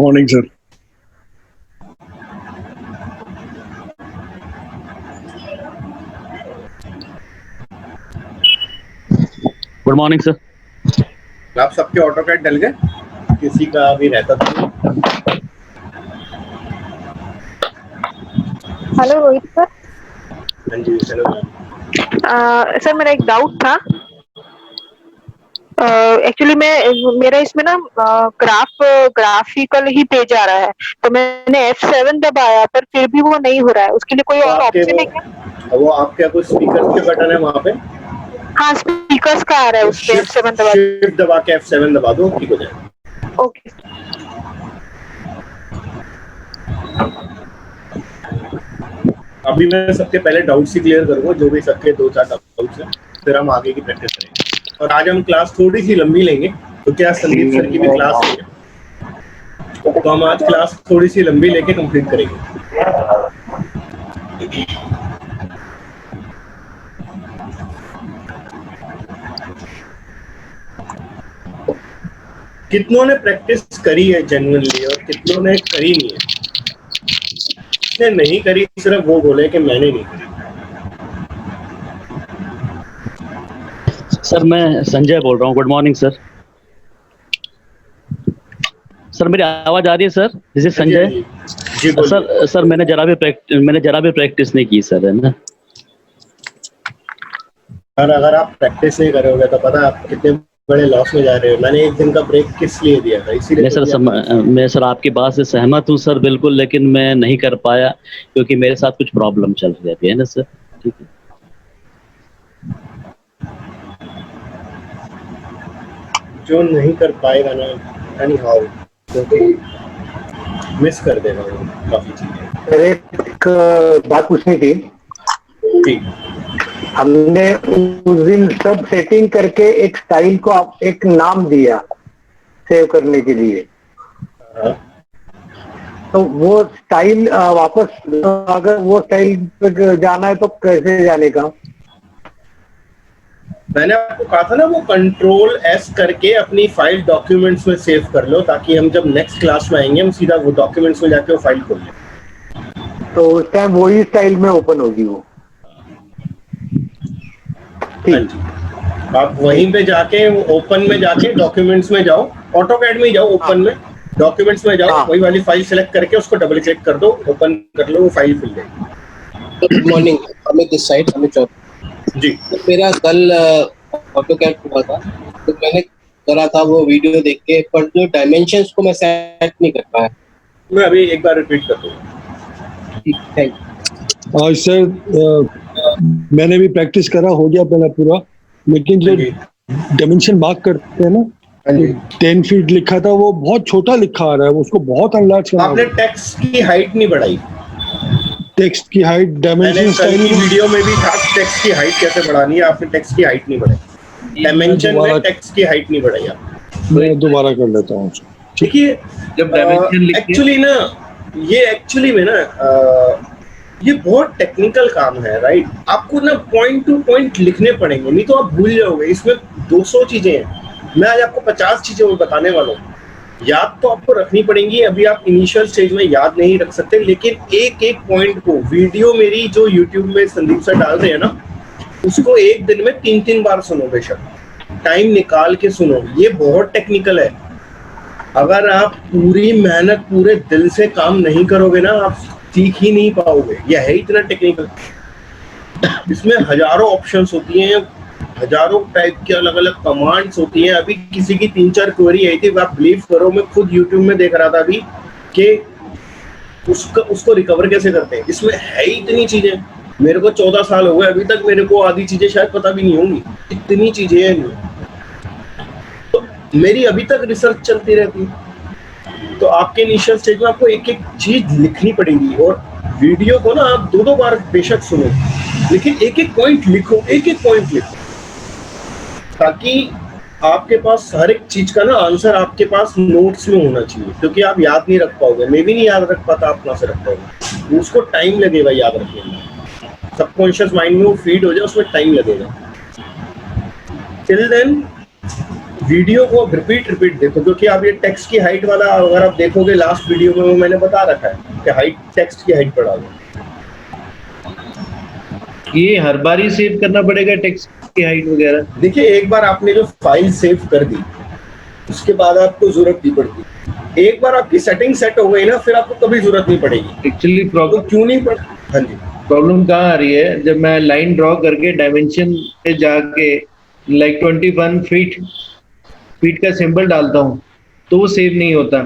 morning, sir. Good morning sir. आप सबके AutoCAD डल गए? किसी का भी रहता था? Hello Rohit sir. हाँ जी, हेलो। सर मेरा एक डाउट था। एक्चुअली मेरा इसमें ना ग्राफिकल ही पेज आ रहा है, तो मैंने F7 दबाया पर फिर भी वो नहीं हो रहा है। उसके लिए कोई तो और आपके ऑप्शन है क्या? वो आपके कुछ स्पीकर के बटन है वहाँ पे? हाँ, स्पीकर्स का आ रहा है उस पे F7 दबा। शिफ्ट दबा के F7 दबा दो, ठीक हो जाएगा। ओके। अभी मैं सबके पहले डाउट्स ही क्लियर करूँगा, जो भी सबके 2-4 डाउट्स हैं, फिर हम आगे की प्रैक्टिस करेंगे। और आज हम क्लास थोड़ी सी लंबी लेंगे, तो क्या संदीप सर की भी क्लास है, तो हम आज क्लास थोड़ी सी लंबी लेके कंप्लीट करेंगे। कितनों ने प्रैक्टिस करी है जेन्युइनली और कितनों ने करी नहीं है? जिसने नहीं करी सिर्फ वो बोले कि मैंने नहीं करी। सर मैं संजय बोल रहा हूँ। Good morning sir. सर मेरी आवाज आ रही है सर? This is Sanjay. जी बोलिए। सर मैंने जरा भी प्रैक्टिस नहीं की सर, है ना। और अगर आप प्रैक्टिस नहीं करोगे तो पता आप कितने बड़े लॉस में जा रहे हो। मैंने एक दिन का ब्रेक किस लिए दिया था? इसीलिए मैं सर आपकी बात से सहमत हूँ सर, बिल्कुल, लेकिन मैं नहीं कर पाया क्योंकि मेरे साथ कुछ प्रॉब्लम चल रही थी, है ना सर। ठीक है। जो नहीं कर पाएगा ना एनी हाउ, क्योंकि मिस कर देगा वो काफी चीजें। एक बात पूछनी थी। ठीक। हमने उस दिन सब सेटिंग करके एक स्टाइल को एक नाम दिया सेव करने के लिए। तो वो स्टाइल वापस अगर वो स्टाइल पे जाना है तो कैसे जाने का? मैंने आपको कहा था ना, वो Ctrl+S करके अपनी फाइल डॉक्यूमेंट्स में सेव कर लो, ताकि हम जब नेक्स्ट क्लास में आएंगे हम सीधा वो डॉक्यूमेंट्स में जाके वो फाइल खोल लें। तो उस टाइम वही स्टाइल में ओपन होगी वो। हाँ जी, आप वहीं पे जाके ओपन में जाके डॉक्यूमेंट्स में जाओ, ऑटोकैड में ही जाओ, ओपन में डॉक्यूमेंट्स में जाओ, वही वाली फाइल सेलेक्ट करके उसको डबल क्लिक कर दो, ओपन कर लो, वो फाइल खुल जाएगी। गुड मॉर्निंग, अमित इस साइड, अमित चौधरी जी। तो मेरा कल ऑटोकैड हुआ था, तो मैंने करा था वो वीडियो देख के, पर जो डायमेंशंस को मैं सेट नहीं कर पाया। मैं अभी एक बार रिपीट कर दूंगा। थैंक आज सर मैंने भी प्रैक्टिस करा, हो गया पहला पूरा, लेकिन जो डायमेंशन मार्क करते हैं ना, 10 फीट लिखा था वो बहुत छोटा लिखा आ रहा है, उसको बहुत अनलार्ज करना। आपने टेक्स्ट की हाइट नहीं बढ़ाई। टेक्स्ट की हाइट डायमेंशन स्टाइल की वीडियो में भी था, टेक्स्ट की हाइट कैसे बढ़ानी है, आपने टेक्स्ट की हाइट नहीं बढ़ाई। डायमेंशन में टेक्स्ट की हाइट नहीं बढ़ाई आपने। मैं दोबारा कर लेता हूँ। देखिए, जब डायमेंशन एक्चुअली ना, ये एक्चुअली में ना ये बहुत टेक्निकल काम है, राइट। आपको ना पॉइंट टू पॉइंट लिखने पड़ेंगे, नहीं तो आप भूल जाओगे। इसमें 200 चीजें हैं, मैं आज आपको 50 चीजें बताने वाला हूँ। याद तो आपको रखनी पड़ेंगी, अभी आप इनिशियल स्टेज में याद नहीं रख सकते, लेकिन एक एक पॉइंट को, वीडियो मेरी जो यूट्यूब में संदीप सर डाल रहे हैं ना, उसको एक दिन में 3-3 बार सुनो, बेशक टाइम निकाल के सुनो। ये बहुत टेक्निकल है। अगर आप पूरी मेहनत पूरे दिल से काम नहीं करोगे ना, आप सीख ही नहीं पाओगे। यह है इतना टेक्निकल। इसमें हजारों ऑप्शंस होती हैं, हजारों टाइप की अलग अलग कमांड्स होती हैं। अभी किसी की 3-4 क्वेरी आई थी, आप बिलीव करो, मैं खुद यूट्यूब में देख रहा था अभी कि उसको रिकवर कैसे करते हैं। इसमें है ही इतनी चीजें। मेरे को 14 साल हो गए, अभी तक मेरे को आधी चीजें शायद पता भी नहीं होंगी, इतनी चीजें हैं। तो मेरी अभी तक रिसर्च चलती रहती है। तो आपके इनिशियल स्टेज में आपको एक एक चीज लिखनी पड़ेगी, और वीडियो को ना आप 2-2 बार बेशक सुनो, लेकिन एक एक पॉइंट लिखो, एक एक पॉइंट लिखो, ताकि आपके पास हर एक चीज का ना आंसर आपके पास नोट्स में होना चाहिए, क्योंकि आप याद नहीं रख पाओगे। मैं भी नहीं याद रख पाता, आप कहाँ से रख पाओगे? उसको टाइम लगेगा याद रखने में। सबकॉन्शियस माइंड में वो फीड हो जाए, उसमें टाइम लगेगा। टिल देन वीडियो को रिपीट देखो, क्योंकि आप ये टेक्स्ट की हाइट वाला अगर आप देखोगे लास्ट वीडियो में वो मैंने बता रखा है कि हाइट, टेक्स्ट की हाइट बढ़ा दो। ये हर बार ही सेव करना पड़ेगा टेक्स्ट की हाइट वगैरह? देखिए, एक बार आपने जो फाइल सेव कर दी उसके बाद आपको जरूरत नहीं पड़ती। एक बार आपकी सेटिंग सेट हो गई ना, फिर आपको कभी जरूरत नहीं पड़ेगी। एक्चुअली प्रॉब्लम क्यों नहीं पड़ हाँ जी, प्रॉब्लम कहाँ आ रही है, जब मैं लाइन ड्रॉ करके डायमेंशन पे जाके लाइक 21 फीट का सिंबल डालता हूँ तो वो सेव नहीं होता,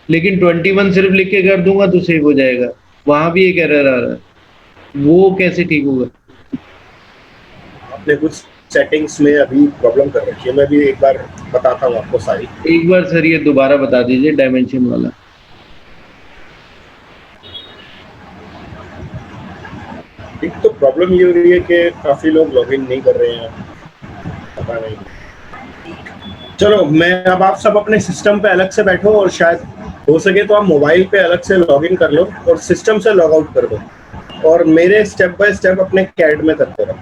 लेकिन 21 सिर्फ लिख के कर दूंगा तो सेव हो जाएगा। वहां भी एक एरर आ रहा है, वो कैसे ठीक होगा? आपने कुछ सेटिंग्स में अभी प्रॉब्लम कर रखी है, मैं भी एक बार बताता हूँ आपको सारी। एक बार सर ये दोबारा बता दीजिए डायमेंशन वाला। एक तो प्रॉब्लम ये हो रही है कि काफी लोग लॉगिन नहीं कर रहे हैं, पता नहीं। चलो, मैं अब आप सब अपने सिस्टम पे अलग से बैठो और शायद हो सके तो आप मोबाइल पे अलग से लॉगिन कर लो और सिस्टम से लॉग आउट कर दो और मेरे स्टेप बाय स्टेप अपने कैड में करते रहो,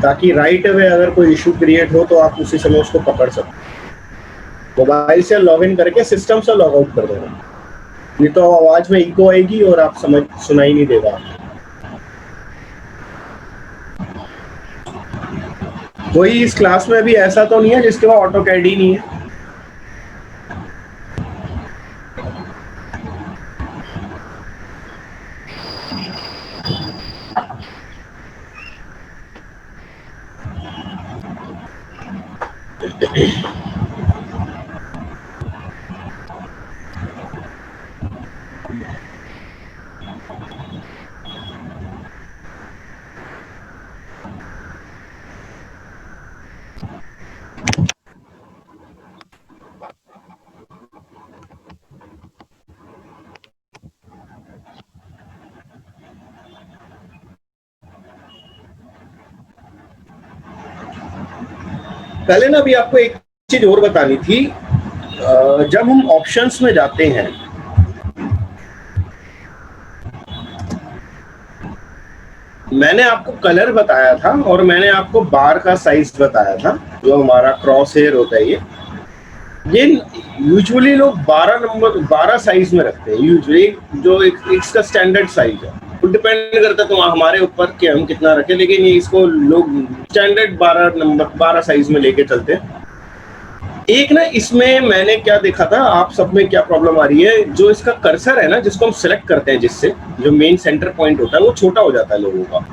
ताकि राइट अवे अगर कोई इशू क्रिएट हो तो आप उसी समय उसको पकड़ सको। मोबाइल से लॉगिन करके सिस्टम से लॉग आउट कर दो, नहीं तो आवाज में इको आएगी और आप सुनाई नहीं देगा। कोई इस क्लास में भी ऐसा तो नहीं है जिसके पास ऑटो कैड ही नहीं है? पहले ना अभी आपको एक चीज और बतानी थी। जब हम ऑप्शंस में जाते हैं, मैंने आपको कलर बताया था और मैंने आपको बार का साइज बताया था, जो हमारा क्रॉस हेयर होता है ये यूजुअली लोग 12 साइज में रखते हैं। यूजुअली जो एक का स्टैंडर्ड साइज है, वो डिपेंड करता है तो हमारे ऊपर कि हम कितना रखें, लेकिन ये इसको लोग स्टैंडर्ड 12 साइज में लेके चलते हैं। एक ना इसमें मैंने क्या देखा था, आप सब में क्या प्रॉब्लम आ रही है, जो इसका कर्सर है ना, जिसको हम सिलेक्ट करते हैं, जिससे जो मेन सेंटर पॉइंट होता है वो छोटा हो जाता है लोगों का।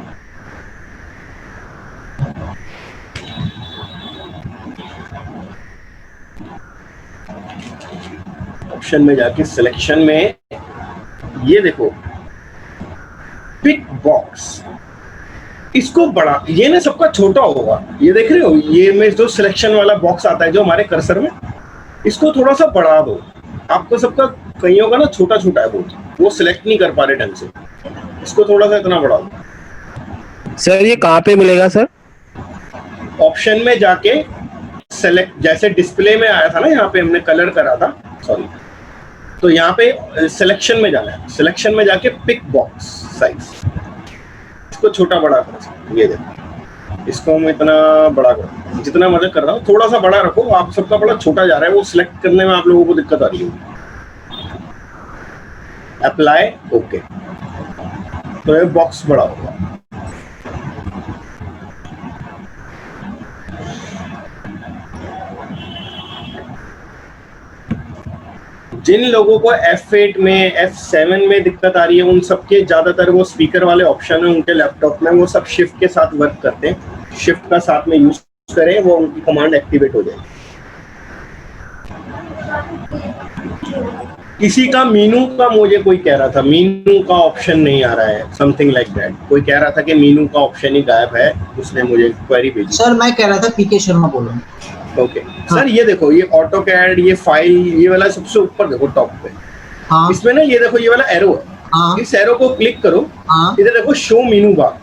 ऑप्शन में जाके सिलेक्शन में ये देखो पिक बॉक्स, इसको बड़ा, ये ना सबका छोटा होगा, ये देख रहे हो, ये में जो सिलेक्शन वाला बॉक्स आता है जो हमारे कर्सर में, इसको थोड़ा सा बढ़ा दो। आपको सबका कईयों का ना छोटा छोटा है, वो सिलेक्ट नहीं कर पा रहे ढंग से, इसको थोड़ा सा इतना बढ़ा दो। सर ये कहाँ पे मिलेगा सर? ऑप्शन में जाके सेलेक्ट, जैसे डिस्प्ले में आया था ना, यहाँ पे हमने कलर करा था, सॉरी, तो यहाँ पे सिलेक्शन में जाना है। सिलेक्शन में जाके पिक बॉक्स साइज, इसको छोटा बड़ा कर, ये देखो, इसको हम इतना बड़ा कर, जितना मदद कर रहा हूँ थोड़ा सा बड़ा रखो। आप सबका बड़ा छोटा जा रहा है, वो सिलेक्ट करने में आप लोगों को दिक्कत आ रही है। अप्लाई, ओके, तो ये बॉक्स बड़ा होगा। जिन लोगों को F8 में, F7 में दिक्कत आ रही है, उन सबके ज्यादातर वो स्पीकर वाले ऑप्शन है उनके लैपटॉप में, वो सब शिफ्ट के साथ वर्क करते हैं। शिफ्ट का साथ में यूज करें, वो उनकी कमांड एक्टिवेट हो जाएगी। किसी का मीनू का, मुझे कोई कह रहा था मीनू का ऑप्शन नहीं आ रहा है, समथिंग लाइक दैट। कोई कह रहा था कि मीनू का ऑप्शन ही गायब है, उसने मुझे क्वेरी भेजी। सर मैं कह रहा था पीके शर्मा बोलो। ओके सर, ये देखो, ये ऑटो कैड, ये फाइल, ये वाला सबसे ऊपर देखो टॉप पे। हाँ। इसमें ना ये देखो, ये वाला एरो है। हाँ। इस एरो को क्लिक करो। हाँ। इधर देखो शो मीनू बार।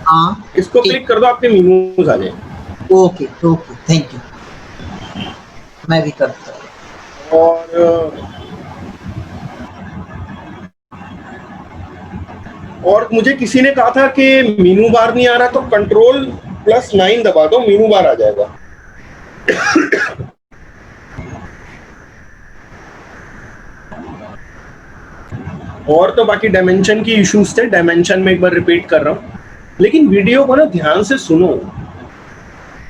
हाँ। इसको क्लिक कर दो, आपके मीनूज आ जाएंगे। ओके ओके, थैंक यू, मैं भी करता हूँ। और मुझे किसी ने कहा था कि मीनू बार नहीं आ रहा, तो कंट्रोल +9 दबा दो, मेनू बार आ जाएगा। और तो बाकी डायमेंशन की इश्यूज थे, डायमेंशन में एक बार रिपीट कर रहा हूँ, लेकिन वीडियो को ना ध्यान से सुनो,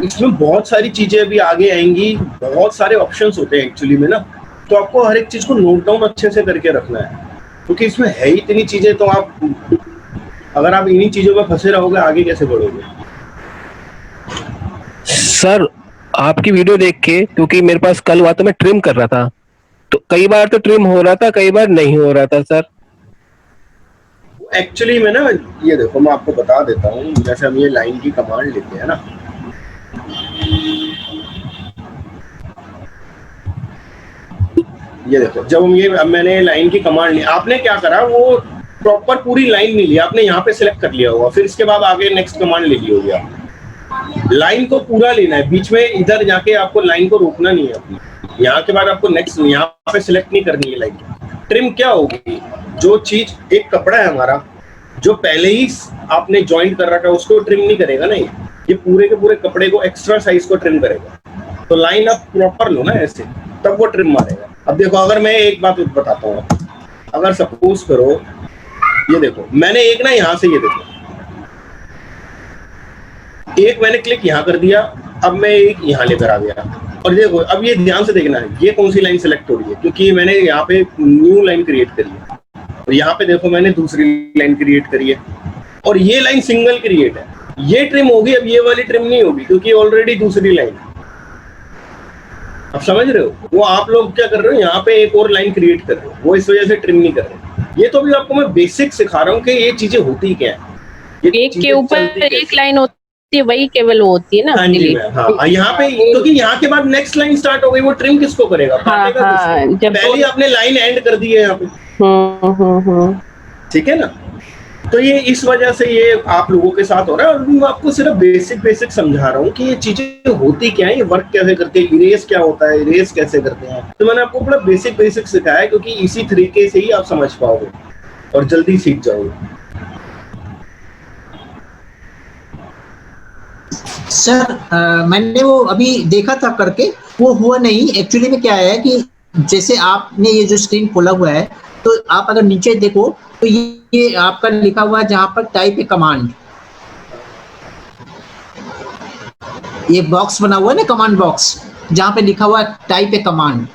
इसमें बहुत सारी चीजें अभी आगे आएंगी, बहुत सारे ऑप्शंस होते हैं एक्चुअली में ना, तो आपको हर एक चीज को नोट डाउन अच्छे से करके रखना है, क्योंकि इसमें है ही इतनी चीजें, तो आप अगर आप इन्हीं चीजों में फंसे रहोगे आगे कैसे बढ़ोगे। सर आपकी वीडियो देख के, क्योंकि मेरे पास कल हुआ तो मैं ट्रिम कर रहा था, तो कई बार तो ट्रिम हो रहा था, कई बार नहीं हो रहा था सर। एक्चुअली में ना, ये देखो मैं आपको बता देता हूँ, जैसे हम ये लाइन की कमांड लेते हैं ना, ये देखो जब हम अब मैंने लाइन की कमांड ली, आपने क्या करा, वो प्रॉपर पूरी लाइन नहीं ली, आपने यहाँ पे सिलेक्ट कर लिया होगा, फिर इसके बाद आगे नेक्स्ट कमांड ले ली होगी। आप लाइन को पूरा लेना है, बीच में इधर जाके आपको लाइन को रोकना नहीं है अपनी, यहाँ के बाद आपको नेक्स्ट यहाँ पे सिलेक्ट नहीं करनी है लाइन। ट्रिम क्या होगी, जो चीज एक कपड़ा है हमारा जो पहले ही आपने ज्वाइंट कर रखा है उसको ट्रिम नहीं करेगा ना, ये पूरे के पूरे कपड़े को एक्स्ट्रा साइज को ट्रिम करेगा। तो लाइन आप प्रॉपर लो ना ऐसे, तब वो ट्रिम मारेगा। अब देखो, अगर मैं एक बात बताता हूँ, अगर सपोज करो ये देखो, मैंने एक ना यहाँ से, ये देखो एक मैंने क्लिक यहाँ कर दिया, अब मैं एक यहाँ लेकर आ गया, और देखो अब ये ध्यान से देखना है ये कौन सी लाइन सेलेक्ट हो रही है, क्योंकि मैंने यहाँ पे न्यू लाइन क्रिएट करी है, और यहाँ पे देखो मैंने दूसरी लाइन क्रिएट करी है, और ये लाइन सिंगल क्रिएट है, ये ट्रिम होगी, अब ये वाली ट्रिम नहीं होगी क्योंकि ऑलरेडी दूसरी लाइन है। आप समझ रहे हो, वो आप लोग क्या कर रहे हो, यहाँ पे एक और लाइन क्रिएट कर रहे हो, वो इस वजह से ट्रिम नहीं कर रहे। ये तो अभी आपको मैं बेसिक सिखा रहा हूँ कि ये चीजें होती क्या है, एक के ऊपर एक लाइन होती है, वही केवल होती है ना। हाँ जी, हाँ यहाँ पे, क्योंकि यहाँ के बाद नेक्स्ट लाइन स्टार्ट हो गई, वो ट्रिम किसको करेगा, पहले आपने लाइन एंड कर दी है यहाँ पे, ठीक है ना। तो ये इस वजह से ये आप लोगों के साथ हो रहा है, और मैं आपको सिर्फ बेसिक समझा रहा हूँ कि ये चीजें होती क्या है, ये वर्क कैसे करते हैं, इरेज क्या होता है, इरेज कैसे करते हैं। तो मैंने आपको बड़ा बेसिक सिखाया, क्योंकि इसी तरीके से ही आप समझ पाओगे और जल्दी सीख जाओगे। सर मैंने वो अभी देखा था करके, वो हुआ नहीं। एक्चुअली में क्या है कि जैसे आपने ये जो स्क्रीन खोला हुआ है, तो आप अगर नीचे देखो तो ये आपका लिखा हुआ है जहां पर टाइप ए कमांड, ये बॉक्स बना हुआ है ना, कमांड बॉक्स, जहां पे लिखा हुआ है टाइप ए कमांड।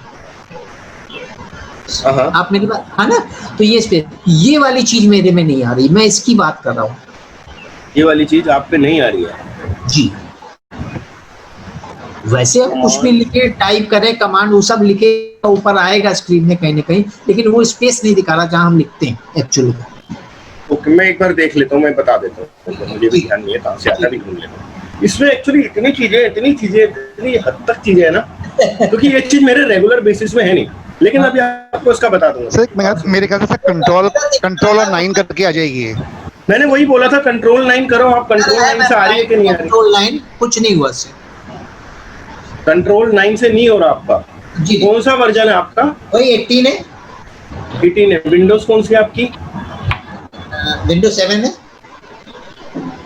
आप मेरी बात, हाँ ना, तो ये वाली चीज मेरे में नहीं आ रही, मैं इसकी बात कर रहा हूँ। ये वाली चीज आप पे नहीं आ रही है जी। वैसे आप कुछ भी लिखे, टाइप करें कमांड, वो सब लिखे ऊपर आएगा स्क्रीन में कहीं ना कहीं, लेकिन वो स्पेस नहीं दिखा रहा जहां हम लिखते हैं एक्चुअली। ओके, मैं एक बार देख लेता हूँ, मैं बता देता हूँ, मुझे भी ध्यान नहीं है, कहाँ से आता भी ढूंढ लेता हूँ। इसमें एक्चुअली इतनी हद तक चीजें है ना, क्योंकि ये चीज मेरे रेगुलर बेसिस में है नहीं, लेकिन अभी आपको इसका बता दूंगा। सर मेरे ख्याल से कंट्रोल और 9 करके आ जाएगी। मैंने वही बोला था, कंट्रोल 9 करो आप। कंट्रोल 9 से आ रही है कि नहीं आ रही? कंट्रोल 9 कुछ नहीं हुआ सर, कंट्रोल 9 से नहीं हो रहा आपका जी। कौन सा वर्जन है आपका? वही 18 है। 18 है। विंडोज कौन सी है आपकी? विंडोज 7 है।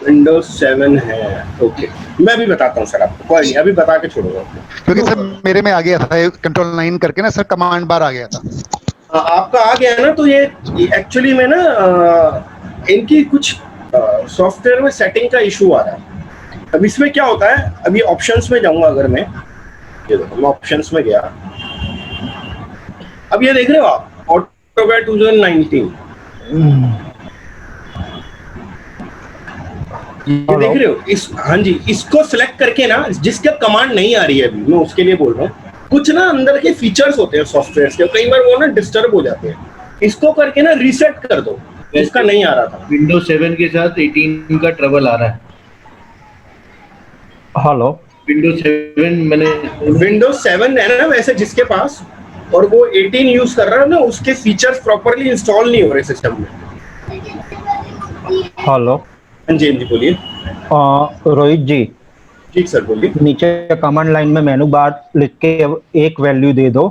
विंडोज 7 है, ओके। मैं अभी बताता हूँ सर आपको, कोई नहीं, अभी बता के छोड़ूंगा, क्योंकि सर मेरे में आ गया था कंट्रोल 9 करके ना सर, कमांड बार आ गया था। आपका आ गया ना, तो ये एक्चुअली में ना इनकी कुछ सॉफ्टवेयर में सेटिंग का इशू आ रहा है। अब इसमें क्या होता है, अभी ऑप्शंस में जाऊंगा, अगर मैं ये देखो, मैं ऑप्शंस में गया, अब ये देख रहे हो आप, ऑटोकैड 2019, ये देख रहे हो हाँ जी, इसको सिलेक्ट करके ना, जिसका कमांड नहीं आ रही है अभी, मैं उसके लिए बोल रहा हूँ, कुछ ना अंदर के फीचर्स होते हैं सॉफ्टवेयर के, कई बार वो ना डिस्टर्ब हो जाते हैं, इसको करके ना रीसेट कर दो, इसका नहीं आ रहा था। विंडोज 7 के साथ 18 का ट्रबल आ रहा है। हेलो, विंडोज 7 मैंने, विंडोज 7 है ना वैसे जिसके पास, और वो 18 यूज कर रहा है ना, उसके फीचर्स प्रॉपर्ली इंस्टॉल नहीं हो रहे सिस्टम में। हेलो, हाँ जी बोलिए। रोहित जी। ठीक सर, बोलिए। नीचे कमांड लाइन में मेनू बार लिख के एक वैल्यू दे दो।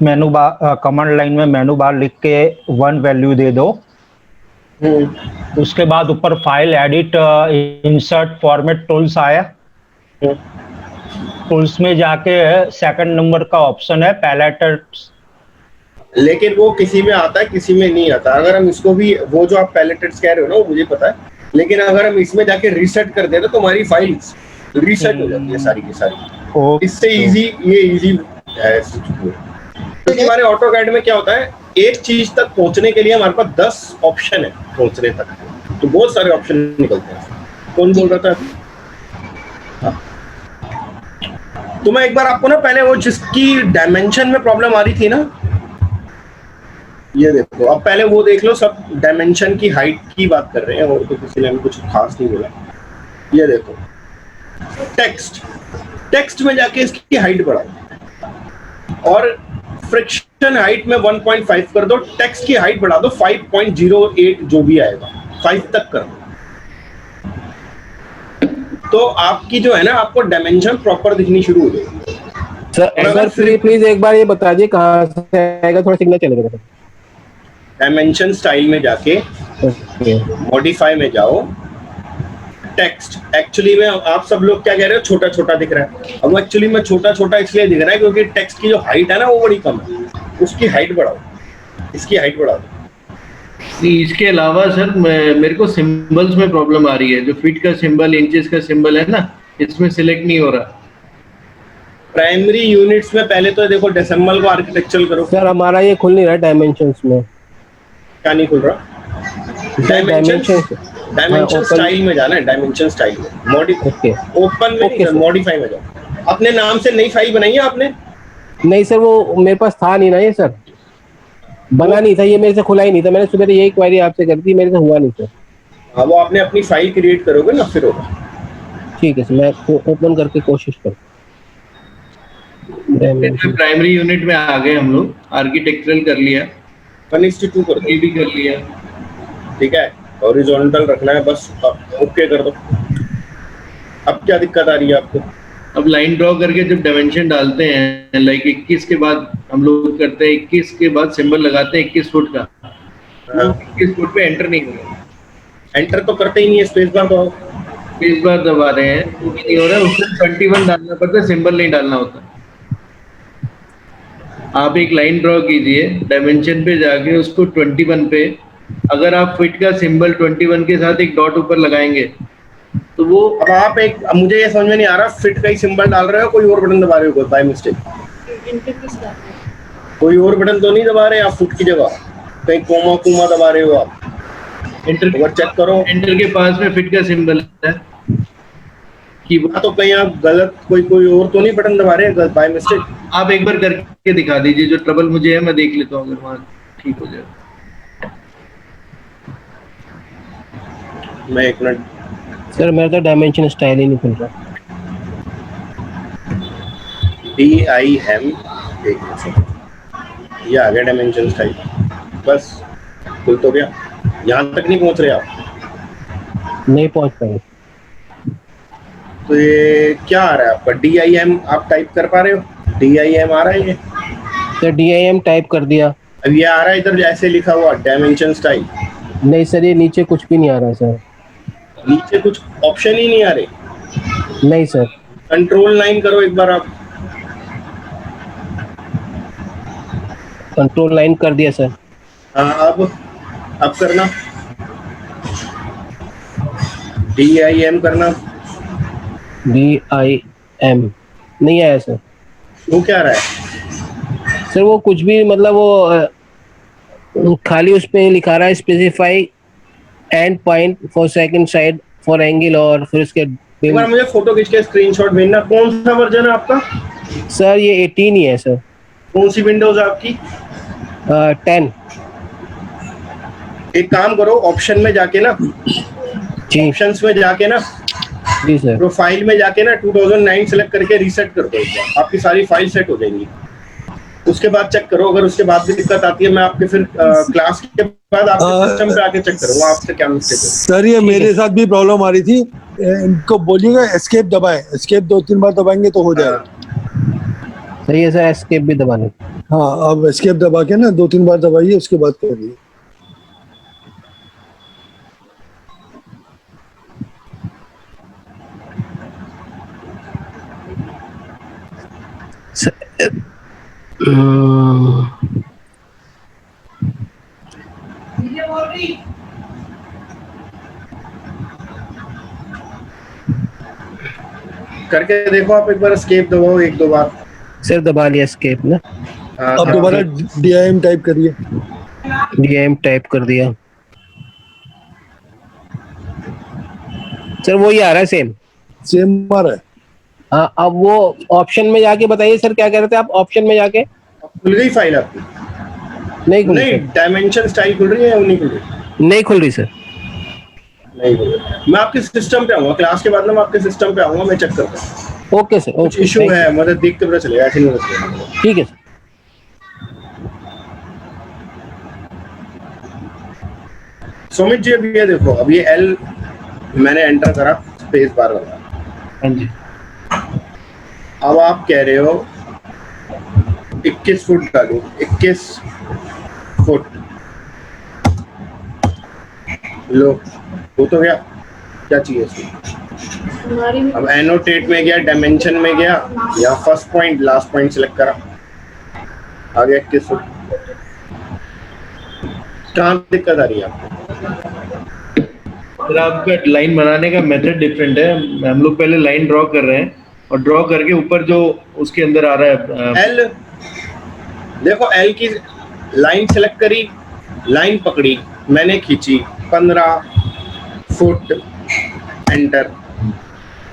कमांड लाइन में मेनू बार लिख के 1 वैल्यू दे दो। उसके बाद ऊपर file edit insert format tools आया। टूल्स में जाके सेकंड नंबर का ऑप्शन है पैलेट, लेकिन वो किसी में आता है किसी में नहीं आता। अगर हम इसको भी, वो जो आप पैलेट्स कह रहे हो ना, वो मुझे पता है, लेकिन अगर हम इसमें जाके रीसेट कर दें तो हमारी फाइल रीसेट हो जाती है सारी की सारी। इससे इजी, ये इजी है। क्योंकि हमारे ऑटोकैड में क्या होता है, एक चीज तक पहुंचने के लिए हमारे पास 10 ऑप्शन है पहुंचने तक, तो बहुत सारे ऑप्शन निकलते हैं। कौन बोल रहा था? तो मैं एक बार आपको ना, पहले वो जिसकी डायमेंशन में प्रॉब्लम आ रही थी ना, ये देखो, अब पहले वो देख लो। सब डायमेंशन की हाइट की बात कर रहे हैं, और तो किसी ने भी कुछ खास नहीं बोला। ये देखो टेक्स्ट में जाके इसकी हाइट बढ़ाओ और फ्रिक्शन हाइट में 1.5 कर दो, टेक्स्ट की हाइट बढ़ा दो 5.08, जो भी आएगा 5 तक कर दो, तो आपकी जो है ना, आपको डायमेंशन प्रॉपर दिखनी शुरू हो जाएगी। सर प्लीज एक बार ये बता दिए कहाँ से आएगा, थोड़ा सिग्नल चलेगा। डायमेंशन स्टाइल में जाके मॉडिफाई में जाओ, टेक्स्ट। एक्चुअली में आप सब लोग क्या कह रहे हो, छोटा छोटा दिख रहा है। अब एक्चुअली में छोटा छोटा इसलिए दिख रहा है क्योंकि टेक्स्ट की जो हाइट है ना, वो बड़ी कम है। उसकी हाइट बढ़ाओ, इसकी हाइट बढ़ा दो। इसके अलावा सर मेरे को सिंबल्स में प्रॉब्लम आ रही है। जो फीट का सिंबल, इंचेस का सिंबल है ना, इसमें सिलेक्ट नहीं हो रहा। प्राइमरी यूनिट्स में पहले तो देखो डेसिमल को आर्किटेक्चरल करो। सर हमारा ये खुल नहीं रहा डायमेंशंस में। क्या नहीं खुल रहा? डायमेंशन स्टाइल में जाना है, डायमेंशन स्टाइल में ओपन में नहीं, मॉडिफाई में जाओ। अपने नाम से नई फाइल बनाई है आपने? नहीं सर, वो मेरे पास था नहीं ना, ये सर बना नहीं था, ये मेरे से खुला ही नहीं था। मैंने सुबह तो यही क्वेरी आपसे कर दी, मेरे से हुआ नहीं सर। हाँ, वो आपने अपनी फाइल क्रिएट करोगे ना, फिर होगा। ठीक है सर, मैं ओपन करके कोशिश करूँ। प्राइमरी यूनिट में आ गए हम लोग, आर्किटेक्चरल कर लिया, 1:2 कर दो, ये भी कर लिया। ठीक है, हॉरिजॉन्टल रखना है बस, ओके कर दो। अब क्या दिक्कत आ रही है आपको? अब लाइन ड्रॉ करके जब डायमेंशन डालते हैं, लाइक 21 के बाद हम लोग करते हैं, 21 के बाद सिंबल लगाते हैं 21 फुट का, 21 फुट पे एंटर नहीं हो रहा। एंटर तो करते ही नहीं है, स्पेस बार दबाओ। स्पेस बार दबा रहे हैं, वो भी नहीं हो रहा। उसमें 21 डालना पड़ता है, सिंबल नहीं डालना होता। आप एक लाइन ड्रॉ कीजिए, डायमेंशन पे जाके उसको 21 पे, अगर आप फिट का सिंबल 21 के साथ एक डॉट ऊपर लगाएंगे तो वो, अब आप एक, मुझे ये समझ में नहीं आ रहा, फिट का ही सिंबल डाल रहे हो, कोई और बटन दबा रहे हो बाय मिस्टेक? कोई और बटन तो नहीं दबा रहे आप फुट की जगह? कहीं कोमा दबा रहे हो आप? एंटर चेक करो, एंटर के पास में फिट का सिंबल है कि तो कहीं आप गलत कोई और तो नहीं बटन दबा रहे हैं बाय मिस्टेक? आप एक बार करके दिखा दीजिए, जो ट्रबल मुझे है मैं देख लेता हूँ, अगर वहाँ ठीक हो जाए। मैं एक मिनट सर, मेरा तो डायमेंशन स्टाइल ही नहीं खुल रहा। DIM, ये आ गया डायमेंशन स्टाइल, बस खुल तो गया। यहाँ तक नहीं पहुँच रहे आप? नहीं पहुँच पाए। तो ये क्या आ रहा है आपका? DIM आप टाइप कर पा रहे हो? DIM आ रहा है ये? सर DIM टाइप कर दिया। अब ये आ रहा है इधर ऐसे लिखा हुआ डायमेंशन स्टाइल? नहीं सर, ये नीचे कुछ भी नहीं आ रहा सर। नीचे कुछ ऑप्शन ही नहीं आ रहे? नहीं सर। कंट्रोल 9 करो एक बार आप। कंट्रोल 9 कर दिया सर। हाँ, अब करना DIM करना। DIM नहीं आया सर। वो क्या रहा है सर? वो कुछ भी, मतलब वो खाली उस पे लिखा रहा है specify and point for second side for angle, और फिर उसके एक बार मुझे फोटो खींच के स्क्रीनशॉट भेजना। कौन सा वर्जन है आपका? सर ये 18 ही है सर। कौन सी विंडोज आपकी? 10। एक काम करो, ऑप्शन में जाके ना, ऑप्शंस में जाके ना, जी सर, प्रोफाइल में जाके ना 2009 सेलेक्ट करके रीसेट कर दो एक बार, आपकी सारी फाइल सेट हो जाएंगी। उसके बाद चेक करो, अगर उसके बाद भी दिक्कत आती है मैं आपके फिर क्लास के बाद आपके सिस्टम पे आके चेक करूंगा आपसे क्या मिस्टेक है। सर ये मेरे साथ भी प्रॉब्लम आ रही थी, इनको बोलिएगा एस्केप दबाएं, एस्केप 2-3 बार दबाएंगे तो हो जाएगा। सही है सर, एस्केप भी दबा लें। हाँ, अब एस्केप दबा के ना 2-3 बार दबाइए, उसके बाद करिए। करके देखो आप एक बार, एस्केप दबाओ एक दो बार। सर दबा लिया एस्केप ना, अब दोबारा DIM टाइप करिए। DIM टाइप कर दिया सर, वही आ रहा है सेम आ रहा है। हाँ, अब वो ऑप्शन में जाके बताइए सर, क्या कह रहे थे आप ऑप्शन में जाके? खुल गई फाइल आपकी? नहीं खुली नहीं, सर, डायमेंशन स्टाइल खुल रही है या वो नहीं खुल रही? नहीं खुल रही सर। नहीं खुल रही। मैं आपके सिस्टम पे आऊंगा, क्लास के बाद में मैं आपके सिस्टम पे आऊंगा, मैं चेक करता हूँ। ओके सर, कुछ ओके, इशू है, मतलब देख के पता चलेगा, ऐसे नहीं पता चलेगा। ठीक है सर। सुमित जी, अभी ये देखो, अब ये एल मैंने एंटर करा, स्पेस बार लगा। हाँ जी। अब आप कह रहे हो 21 फुट डालूं, 21 फुट, लो वो तो गया। क्या चाहिए इसमें? अब एनोटेट में गया, डायमेंशन में गया, या first point last point select करा, आ गया 21 फुट। कहाँ दिक्कत आ रही है आपको? सर आपका लाइन बनाने का मेथड डिफरेंट है। हम लोग पहले लाइन ड्रॉ कर रहे हैं और ड्रॉ करके ऊपर जो उसके अंदर आ रहा है एल, देखो एल की लाइन सेलेक्ट करी, लाइन पकड़ी, मैंने खींची 15 फुट, एंटर।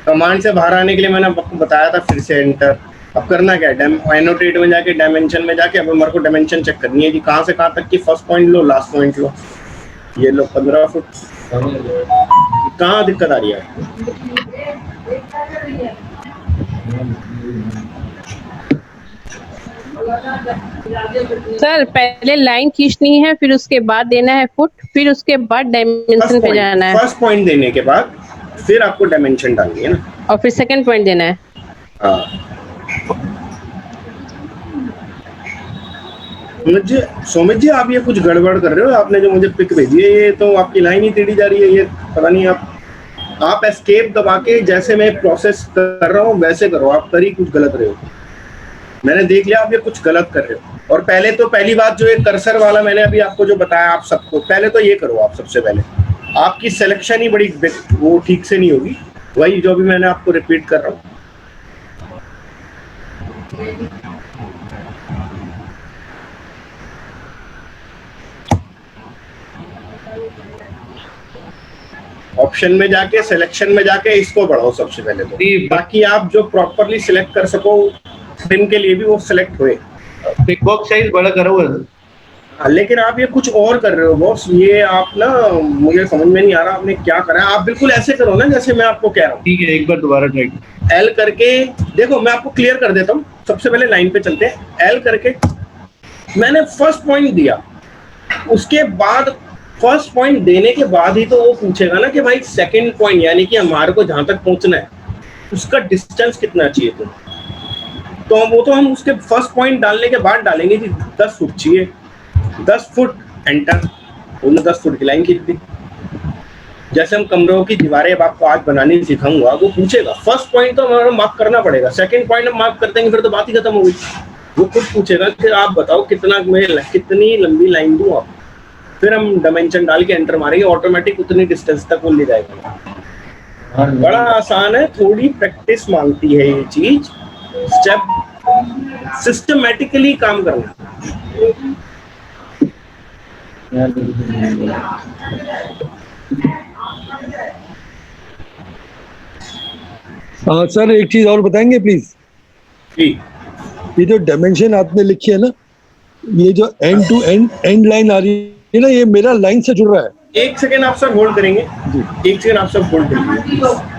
कमांड से बाहर आने के लिए मैंने आपको बताया था, फिर से एंटर। अब करना क्या है, एनोटेट में जाके डायमेंशन में जाके अब हमारे को डायमेंशन चेक करनी है कि कहाँ से कहाँ तक की फर्स्ट पॉइंट लो, लास्ट पॉइंट लो। ये लो 15 फुट। कहाँ दिक्कत आ रही है? सर पहले लाइन खींचनी है, फिर उसके बाद देना है फुट, फिर उसके बाद डायमेंशन पे जाना है। फर्स्ट पॉइंट देने के बाद फिर आपको डायमेंशन डालनी है ना, और फिर सेकंड पॉइंट देना है। हाँ। सोमित जी, आप ये कुछ गड़बड़ कर रहे हो। आपने जो मुझे पिक भेजी है, ये तो आपकी लाइन ही टेढ़ी जा रही है। ये पता नहीं, आप एस्केप दबा के जैसे मैं प्रोसेस कर रहा हूँ वैसे करो, आप कर ही कुछ गलत रहे हो। मैंने देख लिया आप ये कुछ गलत कर रहे हो। और पहले तो पहली बात जो ये कर्सर वाला मैंने अभी आपको जो बताया, आप सबको पहले तो ये करो। आप सबसे पहले आपकी सिलेक्शन ही बड़ी वो ठीक से नहीं होगी, वही जो भी मैंने आपको रिपीट कर रहा हूँ। ऑप्शन में जाके, सिलेक्शन में जाके इसको बढ़ाओ सबसे पहले तो, ताकि आप जो प्रॉपरली सिलेक्ट कर सको, स्पिन के लिए भी वो सिलेक्ट हुए। पिक बॉक्स साइज बड़ा करा हुआ है। हाँ, लेकिन आप ये कुछ और कर रहे हो बॉस। ये आप ना, मुझे समझ में नहीं आ रहा आपने क्या करा है। आप बिल्कुल ऐसे करो ना जैसे मैं आपको कह रहा हूँ। ठीक है, एक बार दोबारा ट्राई। एल करके देखो, मैं आपको क्लियर कर देता हूँ। सबसे पहले लाइन पे चलते हैं। एल करके मैंने फर्स्ट पॉइंट दिया, उसके बाद फर्स्ट पॉइंट देने के बाद ही तो वो पूछेगा ना कि भाई सेकंड पॉइंट, यानी कि हमारे को जहां तक पहुंचना है उसका डिस्टेंस कितना चाहिए। तो वो तो हम उसके फर्स्ट पॉइंट डालने के बाद डालेंगे कि 10 फुट चाहिए, 10 फुट, एंटर। उन्होंने 10 फुट की लाइन खींच दी। जैसे हम कमरों की दीवारें अब आपको आज बनानी सिखाऊंगा, वो पूछेगा फर्स्ट पॉइंट तो हमारा मार्क करना पड़ेगा, सेकंड पॉइंट हम मार्क कर देंगे फिर तो बात ही खत्म हो गई। वो खुद पूछेगा कि आप बताओ कितनी लंबी लाइन दूं आप, फिर हम डायमेंशन डाल के एंटर मारेंगे, ऑटोमेटिक उतनी डिस्टेंस तक वो ले जाएगा। बड़ा आसान है, थोड़ी प्रैक्टिस मांगती है ये चीज। स्टेप सिस्टमैटिकली काम करना। सर एक चीज और बताएंगे प्लीज? ये जो डायमेंशन आपने लिखी है ना, ये जो एंड टू एंड लाइन आ रही है ना, ये मेरा लाइन से जुड़ रहा है। एक सेकेंड आप सब होल्ड करेंगे, एक सेकेंड आप सब होल्ड करेंगे।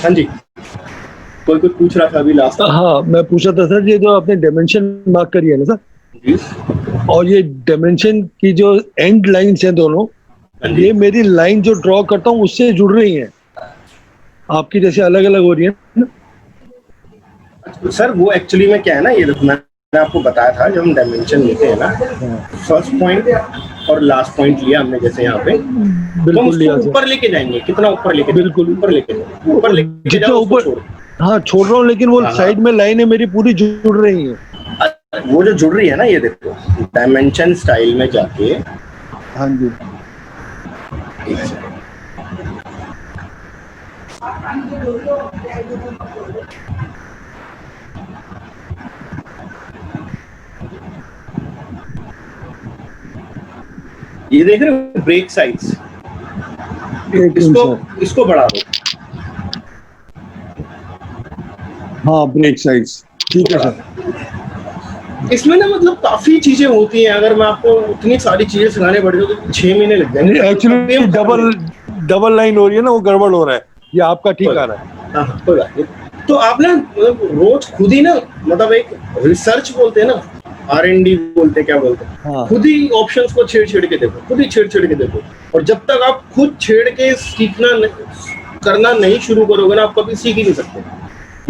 हाँ जी, कोई कुछ पूछ रहा था अभी लास्ट। हाँ, मैं पूछा था सर, ये जो आपने डायमेंशन मार्क करी है ना सर, जी, और ये डायमेंशन की जो एंड लाइंस हैं दोनों, ये मेरी लाइन जो ड्रॉ करता हूँ उससे जुड़ रही हैं, आपकी जैसे अलग अलग हो रही है। सर वो एक्चुअली में क्या है ना, ये देखो मैंने आपको बताया था, जब हम डायमेंशन लेते हैं ना, फर्स्ट पॉइंट और लास्ट पॉइंट लिया हमने जैसे यहाँ पे, तो हम उसको ऊपर लेके जाएंगे, कितना ऊपर लेके, बिल्कुल ऊपर लेके जाओ, ऊपर लेके जाओ, ऊपर, हाँ छोड़ रहा हूँ, लेकिन वो साइड में लाइनें मेरी पूरी जुड़ रही हैं। वो जो जुड़ रही है ना, ये देखो डायमेंशन स्टाइल में जाके, हाँ जी, ये देख रहे हो ब्रेक साइज, इसको बढ़ा दो। हाँ ब्रेक साइज, ठीक है सर। इसमें ना मतलब काफी चीजें होती हैं, अगर मैं आपको उतनी सारी चीजें सिखाने पड़ जाए तो 6 महीने लग जाएंगे। एक्चुअली डबल लाइन हो रही है ना, वो गड़बड़ हो रहा है, ये आपका ठीक आ रहा है। हाँ, कोई बात नहीं। तो आप ना रोज खुद ही ना, मतलब एक रिसर्च बोलते हैं ना, R&D बोलते हैं, क्या बोलते हैं, हाँ। खुद ही ऑप्शंस को छेड़ के देखो, खुद ही छेड़ के देखो, और जब तक आप खुद छेड़ के सीखना करना नहीं शुरू करोगे ना, आप कभी सीख ही नहीं सकते।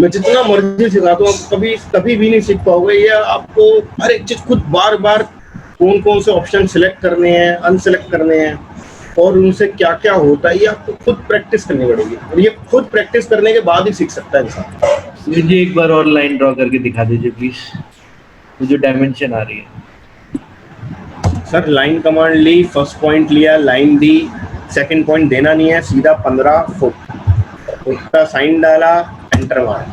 मैं जितना मर्जी सिखाता हूँ, आप कभी भी नहीं सीख पाओगे। ये आपको हर एक चीज खुद बार बार कौन से ऑप्शन सिलेक्ट करने हैं, अनसिलेक्ट करने हैं, और उनसे क्या क्या होता है, ये आपको खुद प्रैक्टिस करनी पड़ेगी, और ये खुद प्रैक्टिस करने के बाद ही सीख सकता है इंसान। मुझे एक बार और लाइन ड्रॉ करके दिखा दीजिए प्लीज, जो डायमेंशन आ रही है। सर लाइन कमांड ली, फर्स्ट पॉइंट लिया, लाइन दी, सेकंड पॉइंट देना नहीं है, सीधा 15 फुट का साइन डाला, एंटर मारा,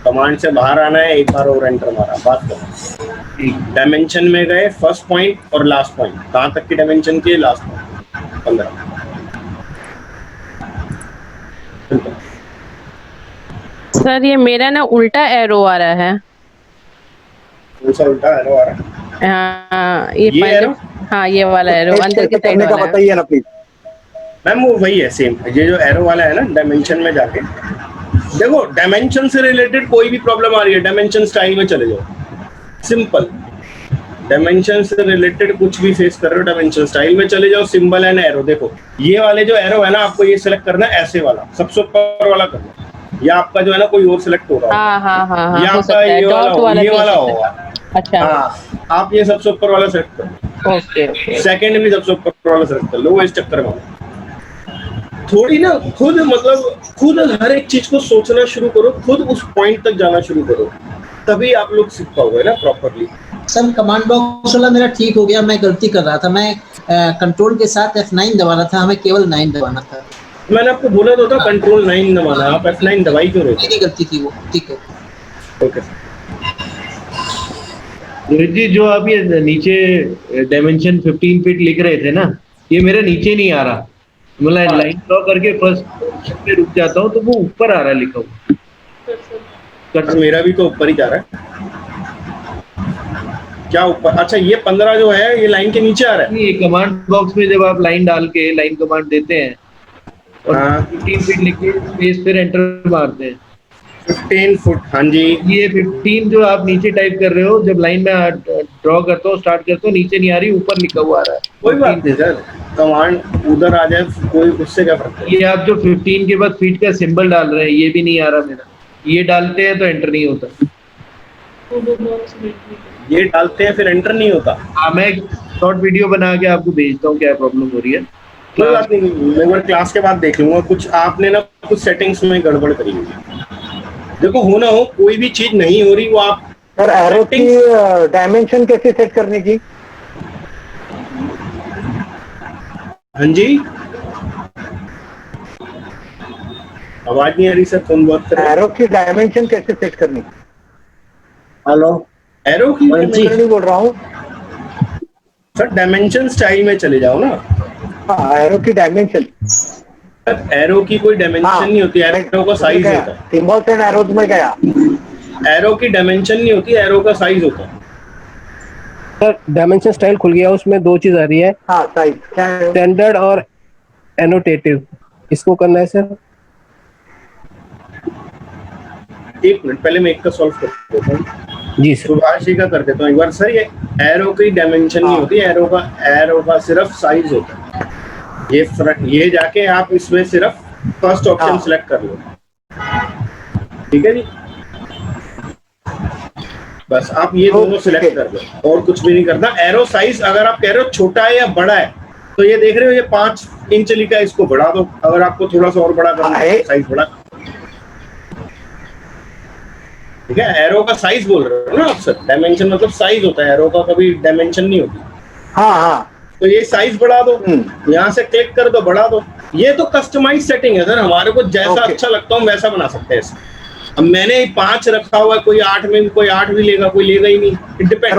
कमांड से बाहर आना है, एक बार और एंटर मारा, बात करो। डायमेंशन में गए, फर्स्ट पॉइंट और लास्ट पॉइंट, कहाँ तक की डायमेंशन की, लास्ट पॉइंट 15। सर ये मेरा ना उल्टा एरो आ रहा है। उल्टा एरो आ रहा है? हाँ ये एरो, हाँ ये वाला एरो अंदर की साइड वाला बताइए ना प्लीज मैम। वो वही है सेम, ये जो एरो वाला है ना, डायमेंशन में जाके देखो, डायमेंशन से रिलेटेड कोई भी प्रॉब्लम आ रही है, डायमेंशन स्टाइल में चले जाओ, सिंपल। डायमेंशन से रिलेटेड कुछ भी फेस कर रहे हो, डायमेंशन स्टाइल में चले जाओ, सिंबल एंड एरो। देखो ये वाले जो एरो है ना, आपको ये सिलेक्ट करना है, ऐसे वाला सबसे ऊपर वाला करना, या आपका जो है ना कोई और सिलेक्ट हो रहा है, हाँ, या आपका ये वाला होगा। अच्छा हाँ, आप ये सबसे ऊपर वाला सेलेक्ट करो, ओके। सेकंड भी सबसे ऊपर वाला सेलेक्ट कर लो, वो इस चक्कर में। थोड़ी ना खुद, मतलब खुद हर एक चीज को सोचना शुरू करो, खुद उस पॉइंट तक जाना शुरू करो, तभी आप लोग सीख पाओगे ना प्रॉपरली। सर कमांड बॉक्स वाला मेरा ठीक हो गया, मैं गलती कर रहा था, मैं कंट्रोल के साथ F9 दबाना था, हमें केवल 9 दबाना था। मैंने आपको बोला तो था कंट्रोल 9 दबाना, आप F9 दबाई क्यों रहे? मेरी गलती थी वो, ठीक है। ओके रोहित जी, जो आप ये नीचे डायमेंशन 15 फीट लिख रहे थे ना, ये मेरे नीचे नहीं आ रहा, मतलब लाइन ड्रॉ करके फर्स्ट पे रुक जाता हूँ तो वो ऊपर आ रहा है लिखा हुआ। मेरा भी तो ऊपर ही जा रहा है। क्या ऊपर? अच्छा ये 15 जो है ये लाइन के नीचे आ रहा है। ये कमांड बॉक्स में जब आप लाइन डाल के लाइन कमांड देते हैं और 15 फीट लिख के स्पेस फिर एंटर मारते हैं, 15 फुट, हाँ जी। ये 15 जो आप नीचे टाइप कर रहे हो, जब लाइन में ड्रॉ करता हूँ, स्टार्ट करता हूँ, नीचे नहीं आ रही, ऊपर लिखा हुआ आ रहा है। कोई बात नहीं सर, कमांड उधर आ जाए, कोई उससे क्या फर्क है। ये आप जो 15 के बाद फीट का सिंबल डाल रहे हैं, ये भी नहीं आ रहा मेरा, ये डालते हैं तो एंटर नहीं होता, ये डालते हैं फिर एंटर नहीं होता। हाँ, मैं शॉर्ट वीडियो बना के आपको भेजता हूँ क्या प्रॉब्लम हो रही है। कोई बात नहीं, मैं क्लास के बाद देख लूंगा। कुछ आपने ना कुछ सेटिंग्स में गड़बड़ करी हुई। देखो होना हो, कोई भी चीज नहीं हो रही वो आप सर एरो की डायमेंशन कैसे सेट करने की? हाँ जी, आवाज नहीं आ रही सर, कौन बात कर रहा है? एरो की डायमेंशन कैसे सेट करनी? हेलो, एरो की नहीं बोल रहा हूँ सर, डायमेंशन स्टाइल में चले जाओ ना। हाँ, एरो की डायमेंशन। एरो की कोई डायमेंशन नहीं होती, एरो का साइज होता है। सिंबल्स एंड एरोज में गया, एरो की डायमेंशन नहीं होती, एरो का साइज होता है। सर डायमेंशन स्टाइल खुल गया, उसमें दो चीज आ रही है, हाँ साइज, स्टैंडर्ड और एनोटेटिव। इसको करना है सर। एक मिनट, पहले मैं एक का सॉल्व कर देता हूँ जी सर। सुभाष जी का कर देता हूँ एक बार। सर ये एरो की डायमेंशन नहीं होती, एरो का सिर्फ साइज होता है। ये जाके आप इसमें सिर्फ फर्स्ट ऑप्शन सिलेक्ट कर लो, ठीक है जी। बस आप ये दोनों सिलेक्ट कर लो और कुछ भी नहीं करना। एरो साइज अगर आप कह रहे हो छोटा है या बड़ा है, तो ये देख रहे हो ये 5 इंच लिखा है, इसको बढ़ा दो। अगर आपको थोड़ा सा और बड़ा करना है साइज बड़ा, ठीक है। एरो का साइज बोल रहे हो ना आप सर, डायमेंशन मतलब साइज होता है, एरो का कभी डायमेंशन नहीं होती। हाँ। तो ये साइज बढ़ा दो, यहाँ से क्लिक कर दो, बढ़ा दो। ये तो कस्टमाइज सेटिंग है सर, हमारे को जैसा अच्छा लगता है वैसा बना सकते हैं इसे। अब मैंने 5 रखा हुआ है, कोई 8 में, कोई 8 भी लेगा, कोई लेगा ही नहीं, इट डिपेंड।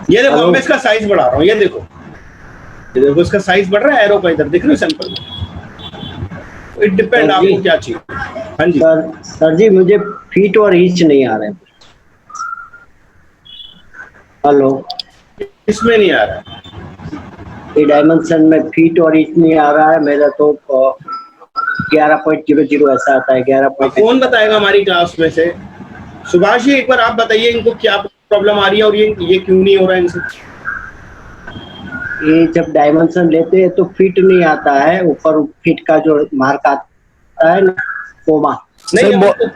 ये देखो मैं इसका साइज बढ़ा रहा हूँ, ये देखो देखो इसका साइज बढ़ रहा है एरो का, इधर दिख रहा है सैंपल में। इट डिपेंड आपको क्या चाहिए। हाँ जी सर जी मुझे फीट और इंच नहीं आ रहे। हेलो, इसमें नहीं आ रहा है ये डायमेंशन में फीट और इंच नहीं आ रहा है मेरा, तो 11.00 ऐसा आता है। 11 कौन बताएगा हमारी क्लास में से? सुभाष जी एक बार आप बताइए इनको क्या प्रॉब्लम आ रही है और ये क्यों नहीं हो रहा है इनसे? ये जब डायमेंशन लेते हैं तो फिट नहीं आता है, ऊपर फिट का जो मार्क आता है ना, कोमा नहीं।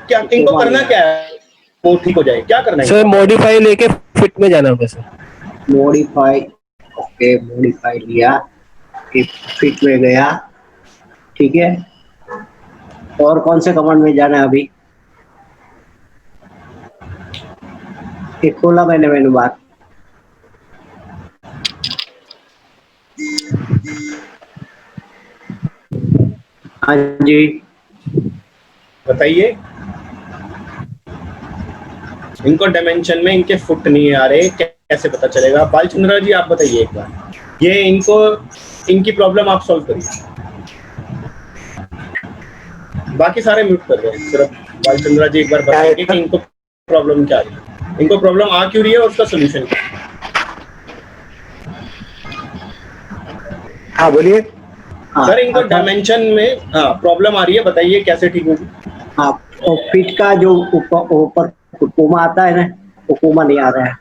क्या इनको करना क्या है वो ठीक हो जाए? क्या करना है सर? मॉडिफाई लेके फिट में जाना होगा सर। मॉडिफाई, ओके मॉडिफाई लिया, फिट में गया, ठीक है। और कौन से कमांड में जाना है अभी? एक खोला मैंने मेनू बार। हाँ जी बताइए। इनको डायमेंशन में इनके फुट नहीं आ रहे, कैसे पता चलेगा? बालचंद्र जी आप बताइए एक बार, ये इनकी प्रॉब्लम आप सॉल्व करिए। बाकी सारे म्यूट कर रहे हैं, सिर्फ बालचंद्र जी एक बार बताइए कि इनको प्रॉब्लम क्या है, इनको प्रॉब्लम आ क्यों रही है और उसका सोल्यूशन क्या है। हाँ बोलिए। सर इनको डायमेंशन में प्रॉब्लम आ रही है, बताइए कैसे ठीक होगी? हाँ, और फिट का जो ऊपर कोमा आता है ना, वो कोमा नहीं आ रहा है।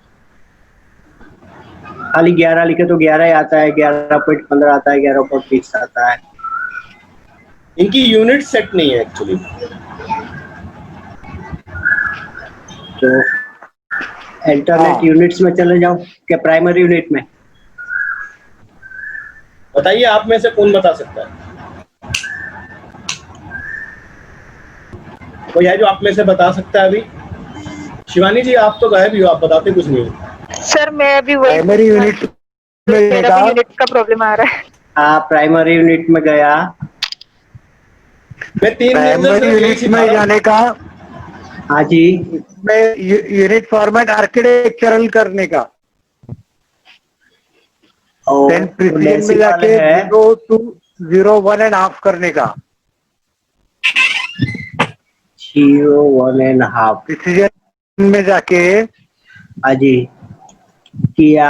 खाली 11 लिखे तो 11 ही आता है, 11.15 आता है, 11.20 आता है। इनकी यूनिट सेट नहीं है एक्चुअली। तो इंटरनेट यूनिट्स में चले जाओ क्या, प्राइमरी यूनिट में? बताइए आप में से कौन बता सकता है? कोई है जो आप में से बता सकता है अभी? शिवानी जी आप तो गायब ही हो, आप बताते कुछ नहीं हो। सर मैं अभी वही प्राइमरी यूनिट मेरा भी यूनिट का प्रॉब्लम आ रहा है। हाँ प्राइमरी यूनिट में गया, मैं 3 प्राइमरी यूनिट में जाने का। हाँ जी, इसमें यूनिट फॉर्मेट आर्किटेक्चरल करने का, देन प्रिसीजन में जाके 0 to 0, 1.5 करने का, 0, 1.5 प्रिसीजन में जाके। हाँ जी किया।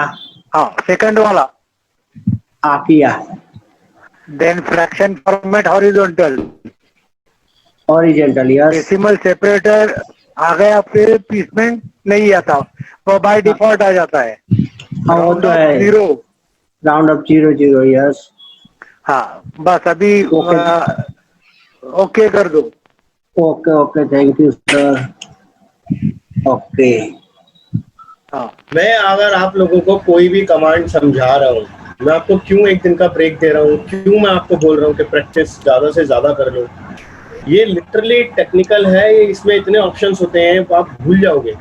हाँ सेकंड वाला किया। Then fraction format horizontal, yes. Decimal separator आ गया, फिर पीस में नहीं आता, वो बाय डिफॉल्ट आ जाता है। हाँ वो तो है, 0 राउंड अप 0, यस। हाँ बस अभी ओके कर दो। Okay thank you sir. Okay. हाँ मैं अगर आप लोगों को कोई भी कमांड समझा रहा हूँ, मैं आपको क्यों 1 दिन का ब्रेक दे रहा हूँ, क्यों मैं आपको बोल रहा हूँ कि प्रैक्टिस ज्यादा से ज्यादा कर लो, ये लिटरली टेक्निकल है। इसमें इतने ऑप्शंस होते हैं आप भूल जाओगे,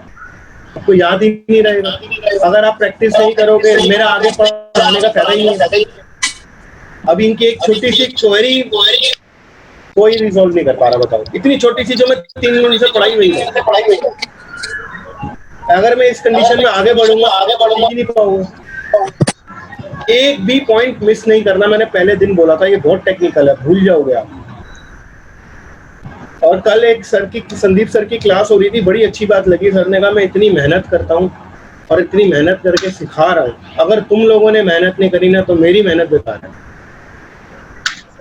आपको याद ही नहीं रहेगा। अगर आप प्रैक्टिस नहीं करोगे मेरा आगे पढ़ाने का फायदा ही नहीं है। अभी इनकी एक छोटी सी क्वेरी कोई रिजॉल्व नहीं कर पा रहा, बताओ। इतनी छोटी सी जो मैं 3 मिनट से पढ़ाई हुई है, अगर मैं इस कंडीशन में आगे बढ़ूंगा ही नहीं पाऊंगा। एक भी पॉइंट मिस नहीं करना, मैंने पहले दिन बोला था, ये बहुत टेक्निकल है, भूल जाओगे आप। और कल एक संदीप सर की क्लास हो रही थी, बड़ी अच्छी बात लगी। सर ने कहा मैं इतनी मेहनत करता हूँ और इतनी मेहनत करके सिखा रहा हूँ, अगर तुम लोगों ने मेहनत नहीं करी ना तो मेरी मेहनत बेकार है।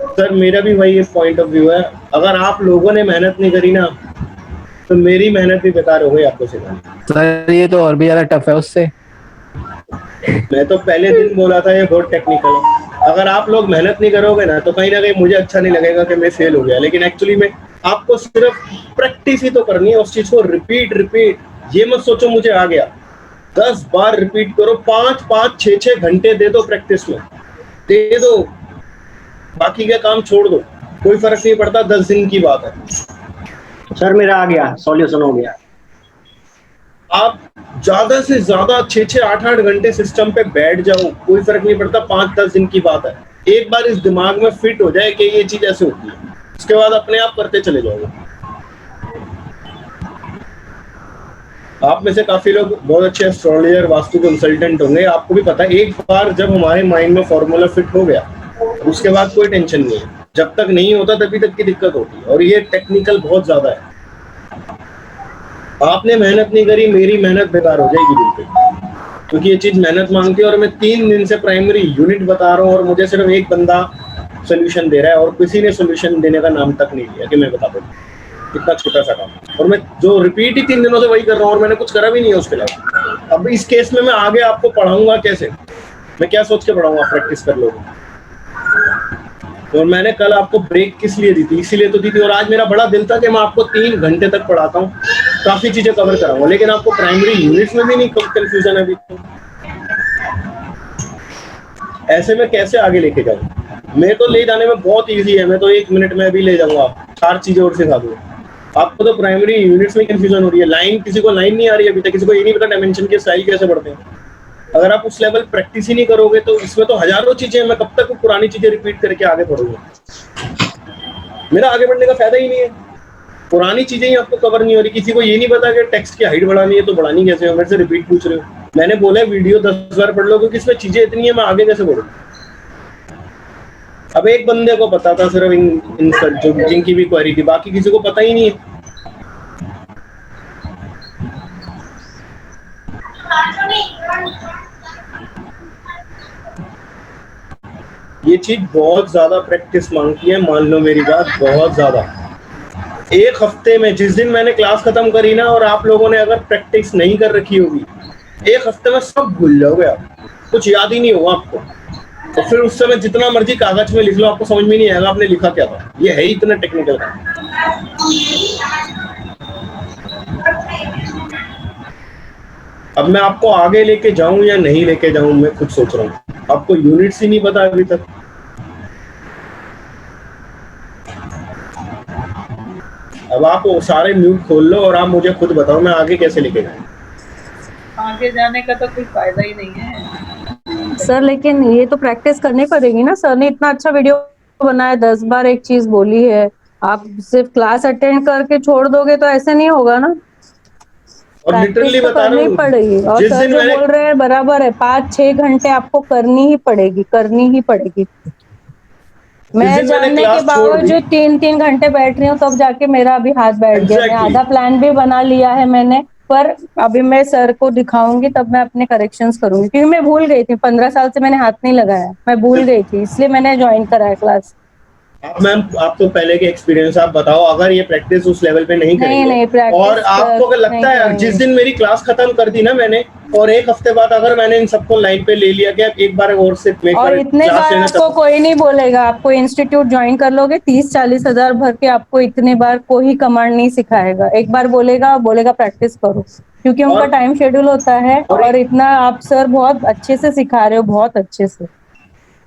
सर मेरा भी वही पॉइंट ऑफ व्यू है, अगर आप लोगों ने मेहनत नहीं करी ना तो मेरी मेहनत भी बेकार हो गई आपको सिखाने। सर ये तो और भी ज्यादा टफ है उससे। मैं तो पहले दिन बोला था ये बहुत टेक्निकल है। अगर आप लोग मेहनत नहीं करोगे ना तो कहीं ना कहीं मुझे अच्छा नहीं लगेगा कि मैं फेल हो गया, लेकिन एक्चुअली में आपको सिर्फ प्रैक्टिस ही तो करनी है उस चीज को, रिपीट। ये मत सोचो मुझे आ गया, 10 बार रिपीट करो, 5-5 6-6 घंटे दे दो प्रैक्टिस में, दे दो, बाकी का काम छोड़ दो, कोई फर्क नहीं पड़ता, 10 दिन की बात है। सर मेरा आ गया, सॉल्यूशन हो गया। आप ज्यादा से ज्यादा 6-6 8-8 घंटे सिस्टम पे बैठ जाओ, कोई फर्क नहीं पड़ता, 5-10 दिन की बात है। एक बार इस दिमाग में फिट हो जाए कि ये चीज ऐसे होती है, उसके बाद अपने आप करते चले जाओगे। आप में से काफी लोग बहुत अच्छे एस्ट्रोलॉजर, वास्तु कंसल्टेंट होंगे, आपको भी पता है एक बार जब हमारे माइंड में फॉर्मूला फिट हो गया उसके बाद कोई टेंशन नहीं है, जब तक नहीं होता तभी तक की दिक्कत होती है, और ये टेक्निकल बहुत ज्यादा है। आपने मेहनत नहीं करी, मेरी मेहनत बेकार हो जाएगी बिल्कुल, क्योंकि ये चीज मेहनत मांगती है, और मैं 3 दिन से प्राइमरी यूनिट बता रहा हूँ और मुझे सिर्फ एक बंदा सोल्यूशन दे रहा है और किसी ने सोल्यूशन देने का नाम तक नहीं लिया कि मैं बता दूँ। कितना छोटा सा काम, और मैं जो रिपीट ही 3 दिनों से वही कर रहा हूँ और मैंने कुछ करा भी नहीं है उसके अलावा। अब इस केस में मैं आगे आपको पढ़ाऊंगा कैसे, मैं क्या सोच के पढ़ाऊंगा, प्रैक्टिस कर लोगे। और मैंने कल आपको ब्रेक किस लिए दी थी, इसीलिए तो दी थी, और आज मेरा बड़ा दिल था कि मैं आपको 3 घंटे तक पढ़ाता हूँ, काफी चीजें कवर कराऊंगा, लेकिन आपको प्राइमरी यूनिट्स में भी नहीं कंफ्यूजन है अभी तो। ऐसे में कैसे आगे लेके जाऊँ, मैं तो ले जाने में बहुत इजी है, मैं तो 1 मिनट में भी ले जाऊंगा, 4 चीजें और सिखा दूंगा। आपको तो प्राइमरी यूनिट्स में कंफ्यूजन हो रही है, लाइन किसी को लाइन नहीं आ रही है अभी तक, किसी को ये नहीं पता डायमेंशन के स्टाइल कैसे बढ़ते हैं। अगर आप उस लेवल प्रैक्टिस ही नहीं करोगे तो इसमें तो हजारों चीजें, मैं कब तक वो पुरानी चीजें रिपीट करके आगे बढ़ूंगा, मेरा आगे बढ़ने का फायदा ही नहीं है। पुरानी चीजें ही आपको कवर नहीं हो रही, किसी को ये नहीं पता कि टेक्स्ट की हाइट बढ़ानी है तो बढ़ानी कैसे हो, मेरे से रिपीट पूछ रहे हो। मैंने बोला वीडियो 10 बार पढ़ लो, क्योंकि इसमें चीजें इतनी है, मैं आगे कैसे बढ़ूँ। अब एक बंदे को पता था सिर्फ इन जो जिनकी भी क्वेरी थी, बाकी किसी को पता ही नहीं है। ये चीज बहुत ज्यादा प्रैक्टिस मांगती है, मान लो मेरी बात, बहुत ज्यादा। एक हफ्ते में, जिस दिन मैंने क्लास खत्म करी ना और आप लोगों ने अगर प्रैक्टिस नहीं कर रखी होगी, 1 हफ्ते में सब भूल जाओगे आप, कुछ याद ही नहीं होगा आपको। तो फिर उस समय जितना मर्जी कागज में लिख लो, आपको समझ में नहीं आएगा आपने लिखा क्या था। ये है ही इतना टेक्निकल काम। अब मैं आपको आगे लेके जाऊं या नहीं लेके जाऊं, मैं खुद सोच रहा हूँ। आपको यूनिट्स ही नहीं पता अभी तक। अब आप वो सारे म्यूट खोल लो और आप मुझे खुद बताओ मैं आगे कैसे लेके जाऊं। आगे जाने का तो कोई फायदा ही नहीं है सर, लेकिन ये तो प्रैक्टिस करनी पड़ेगी ना। सर ने इतना अच्छा वीडियो बनाया, 10 बार एक चीज बोली है, आप सिर्फ क्लास अटेंड करके छोड़ दोगे तो ऐसे नहीं होगा ना। और लिटरली बता रहा हूँ, पड़ेगी, और सर जो बोल रहे हैं बराबर है, 5-6 घंटे आपको करनी ही पड़ेगी। मैं जानने के बावजूद 3-3 घंटे बैठ रही हूँ, तब जाके मेरा अभी हाथ बैठ गया। मैं आधा प्लान भी बना लिया है मैंने, पर अभी मैं सर को दिखाऊंगी तब मैं अपने करेक्शंस करूंगी, क्योंकि मैं भूल गई थी। 15 साल से मैंने हाथ नहीं लगाया, मैं भूल गई थी, इसलिए मैंने ज्वाइन कराया क्लास। मैम आप तो पहले के एक्सपीरियंस, आप बताओ अगर ये प्रैक्टिस उस लेवल पे नहीं करेंगे, और आपको अगर लगता है जिस दिन मेरी क्लास खत्म कर दी ना मैंने, और 1 हफ्ते बाद अगर मैंने इन सबको लाइन पे ले लिया कि एक बार और से और इतने बार आपको कोई नहीं बोलेगा, आपको इंस्टीट्यूट ज्वाइन कर लोगे 30-40 हजार भर के, आपको इतने बार कोई कमांड नहीं सिखाएगा। एक बार बोलेगा प्रैक्टिस करो, क्योंकि उनका टाइम शेड्यूल होता है, और इतना आप सर बहुत अच्छे से सिखा रहे हो, बहुत अच्छे से।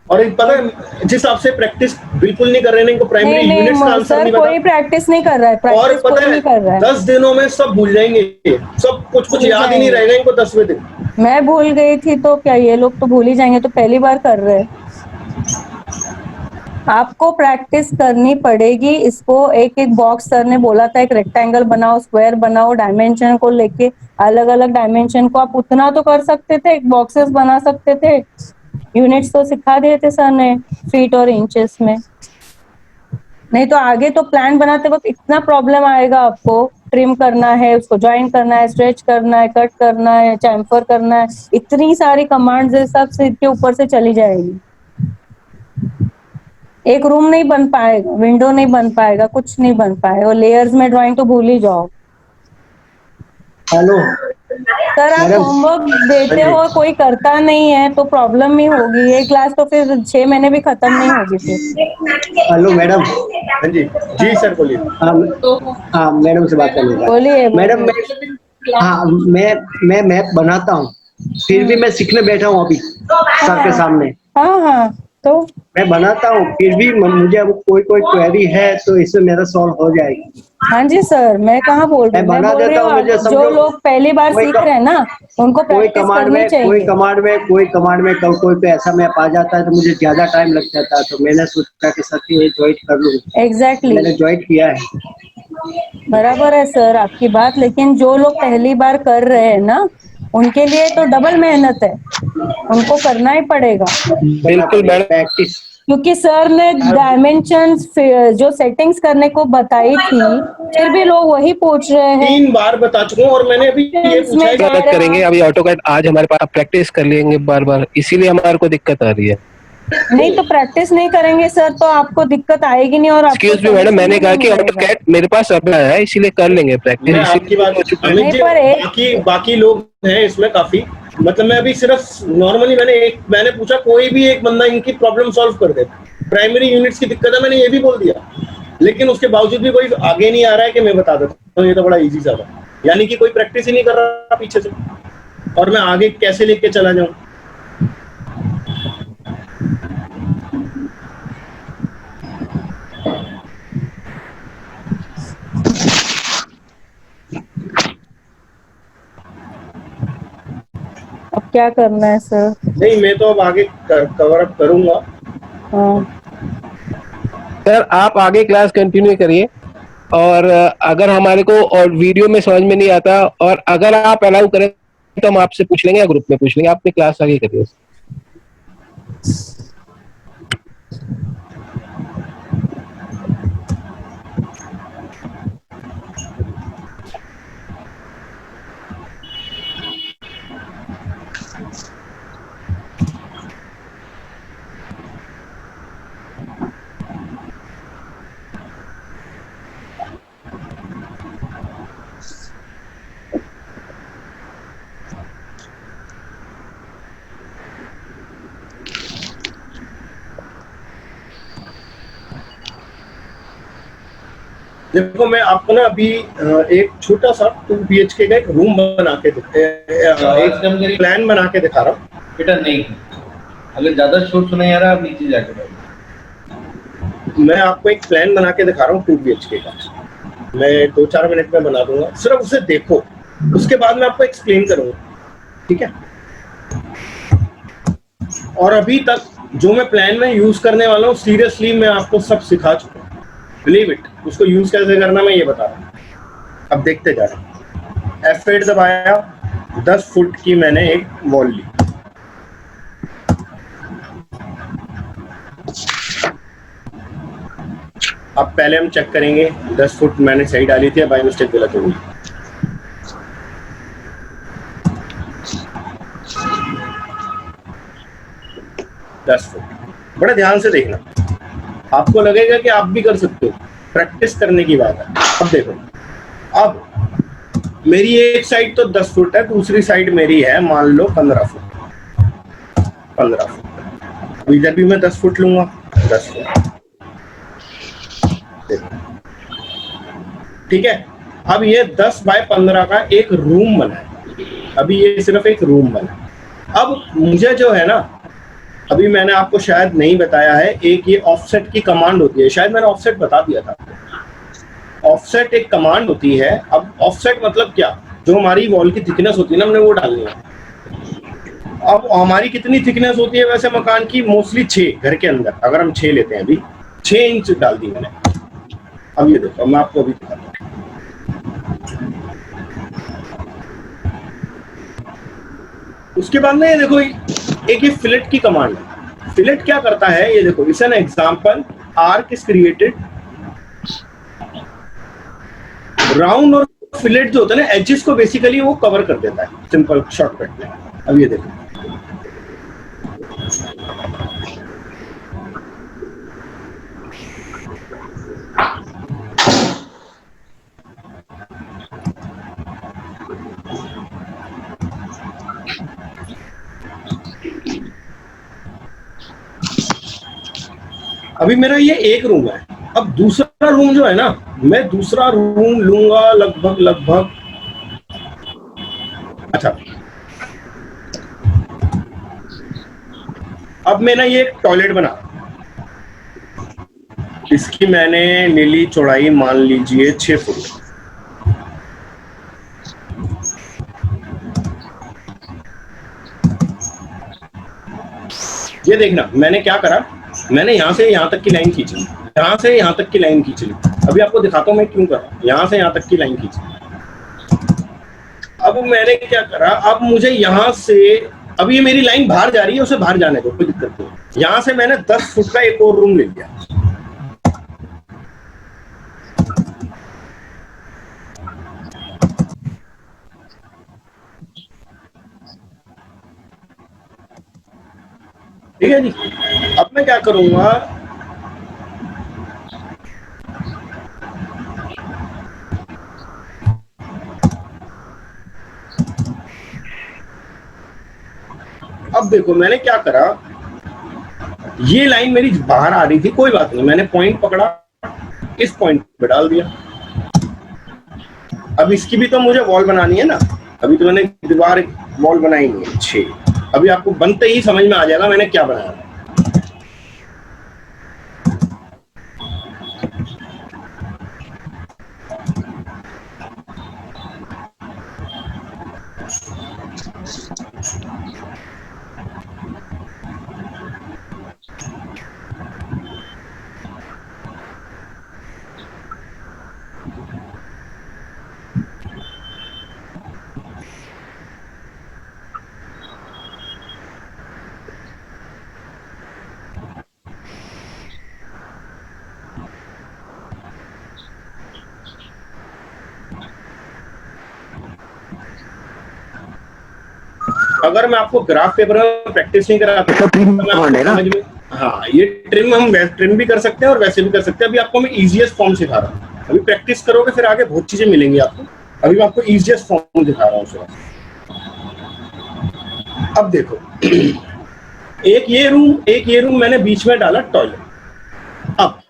और पता है जिस हिसाब से प्रैक्टिस बिल्कुल नहीं कर रहे हैं, इनको प्राइमरी यूनिट्स का आंसर नहीं पता, कोई प्रैक्टिस नहीं कर रहा है, और पता है 10 दिनों में सब भूल जाएंगे, सब कुछ याद ही नहीं रहेगा इनको 10वें दिन। मैं भूल गई थी तो क्या ये लोग तो भूल ही जाएंगे, तो पहली बार कर रहे हैं। आपको प्रैक्टिस करनी पड़ेगी। इसको एक एक बॉक्स सर ने बोला था, एक रेक्टेंगल बनाओ, स्क्वायर बनाओ, डायमेंशन को लेके अलग अलग डायमेंशन को आप उतना तो कर सकते थे, एक बॉक्सेस बना सकते थे। यूनिट्स तो सिखा दिए थे सर ने फीट और इंचेस में। नहीं तो आगे तो प्लान बनाते वक्त इतना प्रॉब्लम आएगा आपको। ट्रिम करना है, उसको ज्वाइन करना है, स्ट्रेच करना है, कट करना है, चैम्फर करना है, इतनी सारी कमांड्स सब सिर के ऊपर से चली जाएगी। एक रूम नहीं बन पाएगा, विंडो नहीं बन पाएगा, कुछ नहीं बन पाएगा। और लेयर्स में ड्राइंग तो भूल ही जाओ। हेलो सर आप मैडम। होमवर्क देते हो कोई करता नहीं है तो प्रॉब्लम ही होगी, ये क्लास तो फिर 6 महीने भी खत्म नहीं होगी फिर। Hello madam. हाँ जी जी सर बोलिए। हाँ मैडम से बात करनी बोलिए मैडम। बोलिए। हाँ मैं मैथ बनाता हूँ, फिर भी मैं सीखने बैठा हूँ अभी सर के सामने। हाँ हाँ तो मैं बनाता हूँ फिर भी मुझे अब कोई क्वेरी है तो इसमें मेरा सॉल्व हो जाएगी। हाँ जी सर, मैं कहाँ बोल रही मैं हूँ, मैं बना बोल रही देता हूँ, मुझे हूँ जो समझो लोग पहली बार कोई सीख रहे हैं ना उनको प्रैक्टिस करनी चाहिए। कोई कमांड में कोई पे ऐसा मैप आ जाता है तो मुझे ज्यादा टाइम लग जाता है, तो मैंने सोचा कि सर ये ज्वाइन कर लूँ। एग्जैक्टली मैंने ज्वाइन किया है। बराबर है सर आपकी बात, लेकिन जो लोग पहली बार कर रहे हैं ना उनके लिए तो डबल मेहनत है, उनको करना ही पड़ेगा। बिल्कुल मैडम। प्रैक्टिस क्योंकि सर ने डायमेंशंस जो सेटिंग्स करने को बताई थी फिर भी लोग वही पूछ रहे हैं। 3 बार बता चुका हूँ और मैंने अभी ये पूछा है गलत करेंगे अभी ऑटोकैड आज हमारे पास प्रैक्टिस कर लेंगे बार बार, इसीलिए हमारे को दिक्कत आ रही है। नहीं तो प्रैक्टिस नहीं करेंगे सर तो आपको दिक्कत आएगी नहीं और आपको एक्सक्यूज मी मैडम, मैंने कहा कि ऑटोकैड मेरे पास अप्लाई है इसीलिए कर लेंगे प्रैक्टिस, मैं आपकी बात अमित जी, बाकी लोग हैं इसमें काफी, मतलब मैं अभी सिर्फ नॉर्मली मैंने पूछा कोई भी एक बंदा इनकी प्रॉब्लम सॉल्व कर दे। प्राइमरी यूनिट्स की दिक्कत है मैंने ये भी बोल दिया, लेकिन उसके बावजूद भी कोई आगे नहीं आ रहा है कि मैं बता देता हूँ ये तो बड़ा इजी सा था, यानी कि कोई प्रैक्टिस ही नहीं कर रहा पीछे से, और मैं आगे कैसे लेके चला जाऊं। अब क्या करना है सर? नहीं मैं तो अब आगे कवर अप करूंगा। सर आप आगे क्लास कंटिन्यू करिए, और अगर हमारे को और वीडियो में समझ में नहीं आता और अगर आप अलाउ करें तो हम आपसे पूछ लेंगे या ग्रुप में पूछ लेंगे, आप अपनी क्लास आगे करिए। देखो मैं आपको ना अभी एक छोटा सा 2 BHK का एक रूम बना के एक प्लान बना के दिखा रहा हूँ। बेटा नहीं, अगर ज्यादा शोर सुनाई आ रहा है आप नीचे जाके बैठो। मैं आपको एक प्लान बना के दिखा रहा हूँ 2 BHK का, मैं 2-4 मिनट में बना दूंगा, सिर्फ उसे देखो, उसके बाद मैं आपको एक्सप्लेन करूंगा, ठीक है। और अभी तक जो मैं प्लान में यूज करने वाला हूँ सीरियसली मैं आपको सब सिखा चुका हूँ, बिलीव इट। उसको यूज कैसे करना मैं ये बता रहा हूँ। अब देखते जा रहे हैं। F8 दबाया, 10 फुट की मैंने एक वॉल ली, अब पहले हम चेक करेंगे 10 फुट मैंने सही डाली थी, बाई मिस्टेक गलत हो गई। बड़े ध्यान से देखना, आपको लगेगा कि आप भी कर सकते हो, प्रैक्टिस करने की बात है। अब देखो, अब मेरी एक साइड तो 10 फुट है, दूसरी साइड मेरी है मान लो 15 फुट। 15 फुट, इधर भी मैं 10 फुट लूंगा, 10 फुट, ठीक है। अब ये 10 बाय 15 का एक रूम बना है, अभी ये सिर्फ एक रूम बना है। अब मुझे जो है ना, अभी मैंने आपको शायद नहीं बताया है, एक ये ऑफसेट की कमांड होती है, शायद मैंने ऑफसेट बता दिया था। ऑफसेट एक कमांड होती है। अब ऑफसेट मतलब क्या, जो हमारी वॉल की थिकनेस होती है ना, हमने वो डालनी है। अब हमारी कितनी थिकनेस होती है वैसे मकान की, मोस्टली 6, घर के अंदर अगर हम 6 लेते हैं, अभी 6 इंच डाल दी मैंने। अब ये देखो, मैं आपको अभी दिखाता हूँ। उसके बाद में ये देखो, एक ये फिलेट की कमांड है। फिलेट क्या करता है ये देखो, it's an example, arc is created, round और फिलेट जो होता है ना, एजेस को बेसिकली वो कवर कर देता है सिंपल शॉर्टकट में। अब ये देखो, अभी मेरा ये एक रूम है, अब दूसरा रूम जो है ना, मैं दूसरा रूम लूंगा लगभग अच्छा, अब मैंने ये टॉयलेट बना, इसकी मैंने नीली चौड़ाई मान लीजिए 6 फुट। ये देखना मैंने क्या करा, मैंने यहां से यहां तक की लाइन खींच ली, यहां से यहां तक की लाइन खींच ली। अभी आपको दिखाता हूं मैं क्यों कर रहा हूं, यहां से यहां तक की लाइन खींच ली। अब मैंने क्या करा, अब मुझे यहां से, अब ये मेरी लाइन बाहर जा रही है, उसे बाहर जाने दो, कोई दिक्कत नहीं। यहां से मैंने 10 फुट का एक और रूम ले लिया। ठीक है जी, अब मैं क्या करूंगा, अब देखो मैंने क्या करा, ये लाइन मेरी बाहर आ रही थी, कोई बात नहीं, मैंने पॉइंट पकड़ा, इस पॉइंट पे डाल दिया। अब इसकी भी तो मुझे वॉल बनानी है ना, अभी तो मैंने दीवार वॉल बनाई नहीं है 6। अभी आपको बनते ही समझ में आ जाएगा मैंने क्या बनाया। अगर मैं आपको ग्राफ पेपर में प्रैक्टिस नहीं कराता तो समझ में, हाँ ये ट्रिम हम ट्रिम भी कर सकते हैं और वैसे भी कर सकते हैं। अभी आपको मैं इजीएस्ट फॉर्म सिखा रहा हूँ, अभी प्रैक्टिस करोगे फिर आगे बहुत चीजें मिलेंगी आपको। अभी मैं आपको इजीएस्ट फॉर्म दिखा रहा हूँ सर। अब देखो एक ये रूम मैंने बीच में डाला टॉयलेट। अब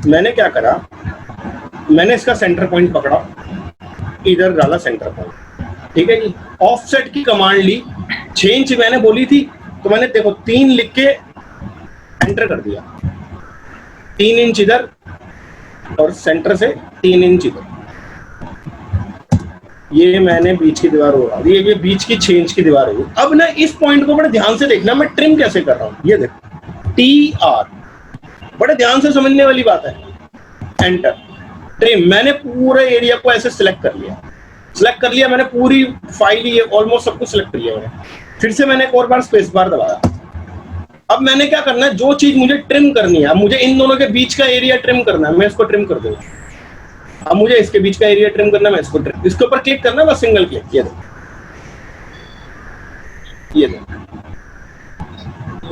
मैंने क्या करा, मैंने इसका सेंटर पॉइंट पकड़ा, इधर डाला सेंटर पॉइंट, ठीक है जी। ऑफसेट की कमांड ली, 6 इंच मैंने बोली थी, तो मैंने देखो 3 लिख के एंटर कर दिया, 3 इंच इधर और सेंटर से 3 इंच इधर। ये मैंने बीच की दीवार होगा, ये बीच की 6 इंच की दीवार होगी। अब ना इस पॉइंट को बड़े ध्यान से देखना, मैं ट्रिम कैसे कर रहा हूँ, ये देखो TR, बड़े ध्यान से समझने वाली बात है। एंटर, ट्रिम, मैंने पूरे एरिया को ऐसे सिलेक्ट कर लिया, मैंने पूरी फाइल ये ऑलमोस्ट सब कुछ सिलेक्ट कर लिया मैंने। फिर से मैंने एक और बार स्पेस बार दबाया। अब मैंने क्या करना है, जो चीज मुझे ट्रिम करनी है, अब मुझे इन दोनों के बीच का एरिया ट्रिम करना है, मैं इसको ट्रिम कर दूंगा। अब मुझे इसके बीच का एरिया ट्रिम करना है, मैं इसको ट्रिम, इसके ऊपर क्लिक करना है, बस सिंगल क्लिक, ये दो, ये दो,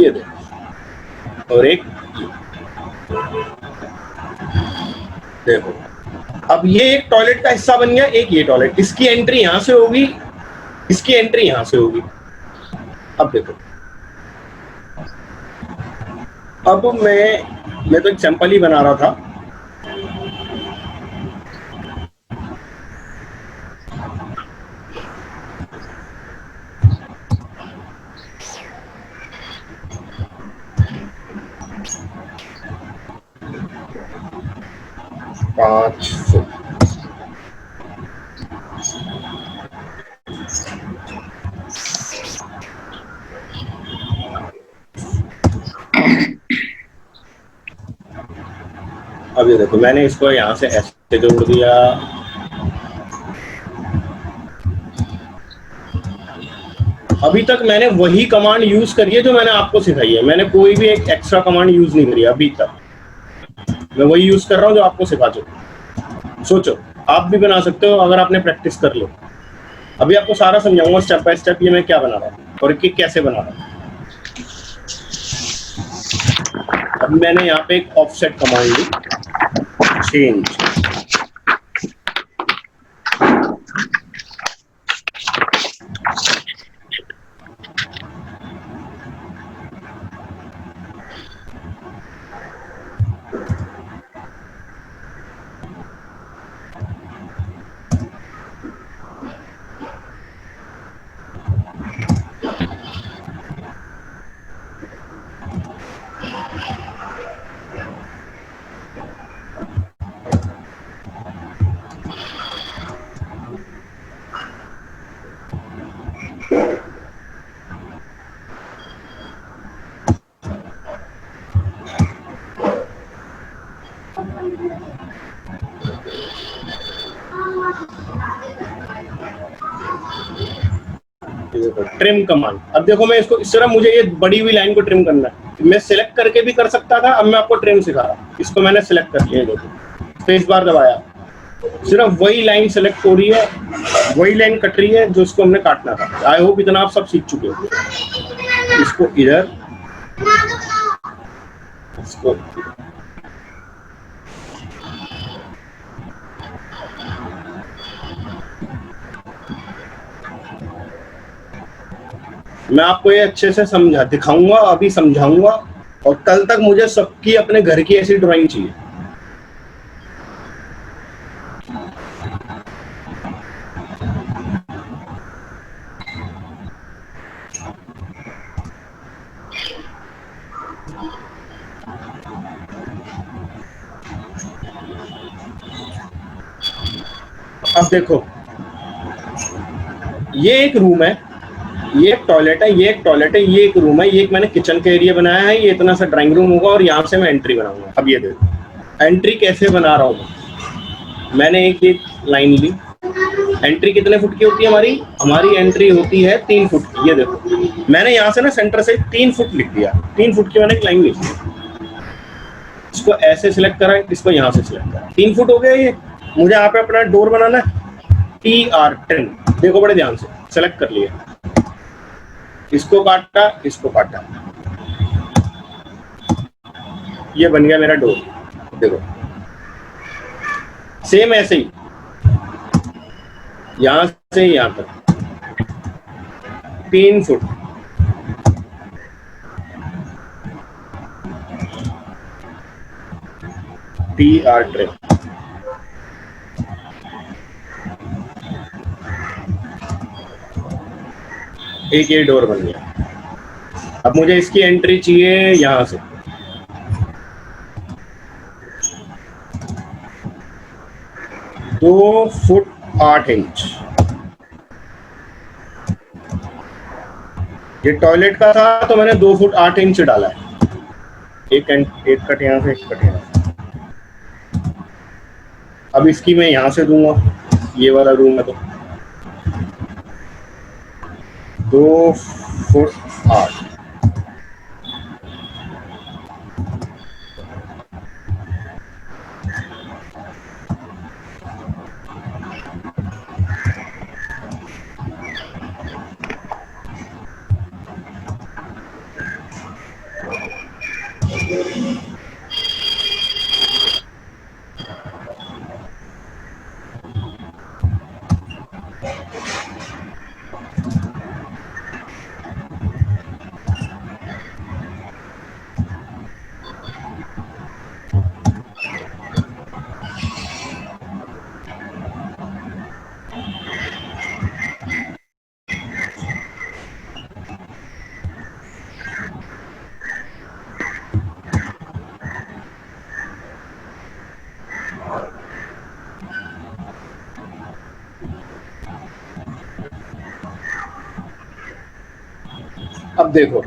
ये दो, और एक देखो। अब ये एक टॉयलेट का हिस्सा बन गया, एक ये टॉयलेट, इसकी एंट्री यहां से होगी, इसकी एंट्री यहां से होगी। अब देखो, अब मैं तो एक सैंपल ही बना रहा था। अब ये देखो मैंने इसको यहां से ऐसे जोड़ दिया, अभी तक मैंने वही कमांड यूज करी है जो मैंने आपको सिखाई है, मैंने कोई भी एक एक्स्ट्रा कमांड यूज नहीं करी अभी तक, मैं वही यूज कर रहा हूँ जो आपको सिखा चुका। सोचो आप भी बना सकते हो अगर आपने प्रैक्टिस कर लो। अभी आपको सारा समझाऊंगा स्टेप बाय स्टेप, ये मैं क्या बना रहा हूँ और कि कैसे बना रहा हूँ। अब मैंने यहाँ पे एक ऑफसेट कमांड ली, चेंज, ट्रिम कमांड। अब देखो मैं इसको इस तरह, मुझे ये बड़ी हुई लाइन को ट्रिम करना है, मैं सिलेक्ट करके भी कर सकता था। अब मैं आपको ट्रिम सिखा रहा हूँ। इसको मैंने सिलेक्ट कर लिया, देखो स्पेस बार दबाया, सिर्फ वही लाइन सिलेक्ट हो रही है, वही लाइन कट रही है जो इसको हमने काटना था। आई होप इतना आप सब सीख चुके हो। इसको इधर, इसको मैं आपको ये अच्छे से दिखाऊंगा, अभी समझाऊंगा, और कल तक मुझे सबकी अपने घर की ऐसी ड्राइंग चाहिए। अब देखो, ये एक रूम है, ये एक टॉयलेट है, ये एक टॉयलेट है, ये एक रूम है, ये एक मैंने किचन का एरिया बनाया है, ये इतना सा ड्राइंग रूम होगा, और यहाँ से मैं एंट्री बनाऊंगा। अब ये देखो एंट्री कैसे बना रहा हूँ। मैंने एक लाइन ली, एंट्री कितने फुट की होती है हमारी एंट्री होती है 3 फुट की। ये देखो मैंने यहाँ से ना सेंटर से 3 फुट लिख दिया, 3 फुट की मैंने एक लाइन लिख दी। इसको ऐसे सिलेक्ट करा, इसको यहाँ से सिलेक्ट करा, 3 फुट हो गया। ये मुझे यहाँ पे अपना डोर बनाना है, TR10, देखो बड़े ध्यान से सेलेक्ट कर लिया, इसको काटा, इसको काटा, ये बन गया मेरा डोर। देखो सेम ऐसे ही यहां से यहां तक 3 फुट, TR10। एक ये डोर बन गया। अब मुझे इसकी एंट्री चाहिए यहां से, दो फुट 8 इंच। ये टॉयलेट का था तो मैंने 2 फुट 8 इंच डाला है। एक कट यहाँ से, एक कट यहाँ से। अब इसकी मैं यहां से दूंगा, ये वाला रूम है तो 2 फुट 8। अब देखो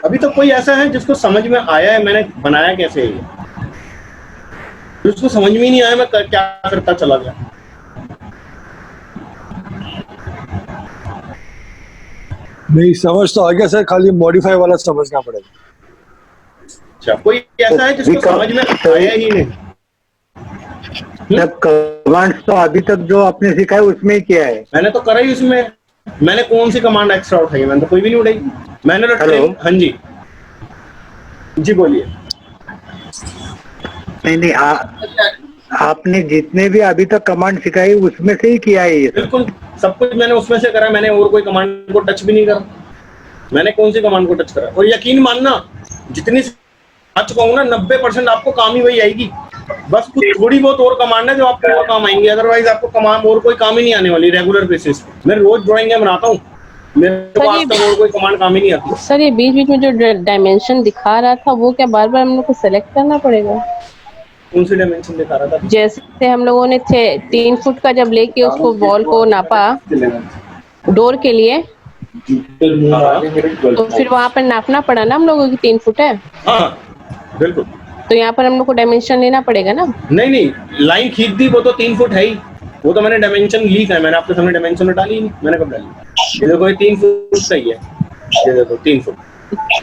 अभी तो कोई ऐसा है जिसको समझ में आया है मैंने बनाया कैसे है, जिसको समझ में ही नहीं आया मैं क्या करता चला गया। नहीं समझ तो आ गया सर, खाली मॉडिफाई वाला समझना पड़ेगा। अच्छा, कोई ऐसा है जिसको समझ में आया ही नहीं? कमांड्स तो अभी तक जो आपने सीखा है उसमें ही किया है। मैंने तो करा ही उसमें। मैंने कौन सी कमांड एक्स्ट्रा उठाई? मैंने तो कोई भी नहीं उठाई। मैंने तो हाँ जी जी बोलिए। नहीं आपने जितने भी अभी तक कमांड सिखाई उसमें से ही किया है ये। बिल्कुल सब कुछ मैंने उसमें से करा। मैंने और कोई कमांड को टच भी नहीं करा। मैंने कौन सी कमांड को टच करा? और यकीन मानना जितनी सच कहूँ ना 90% आपको काम ही वही आएगी। बस कुछ थोड़ी बहुत और कमांड है जो आपको और काम आएंगे, अदरवाइज आपको कमांड और कोई काम ही नहीं आने वाली रेगुलर बेसिस पे। मैं रोज ड्राइंग बनाता हूँ, मेरे को आज तक और कोई कमांड काम ही नहीं आती। सर ये बीच बीच में जो डायमेंशन दिखा रहा था वो क्या बार बार हम लोग को सेलेक्ट करना पड़ेगा? कौन सी डायमेंशन दिखा रहा था? जैसे हम लोगों ने 3 फुट का जब लेके उसको वॉल को नापा डोर के लिए, तो फिर वहाँ पर नापना पड़ा ना हम लोगों की 3 फुट है। हाँ बिल्कुल। तो यहाँ पर हम लोग को डायमेंशन लेना पड़ेगा ना? नहीं, लाइन खींच दी वो तो 3 फुट है ही, वो तो मैंने डायमेंशन ली है, मैंने आपके सामने डायमेंशन डाली नहीं, मैंने कब डाली? ये देखो ये 3 फुट सही है, ये देखो 3 फुट।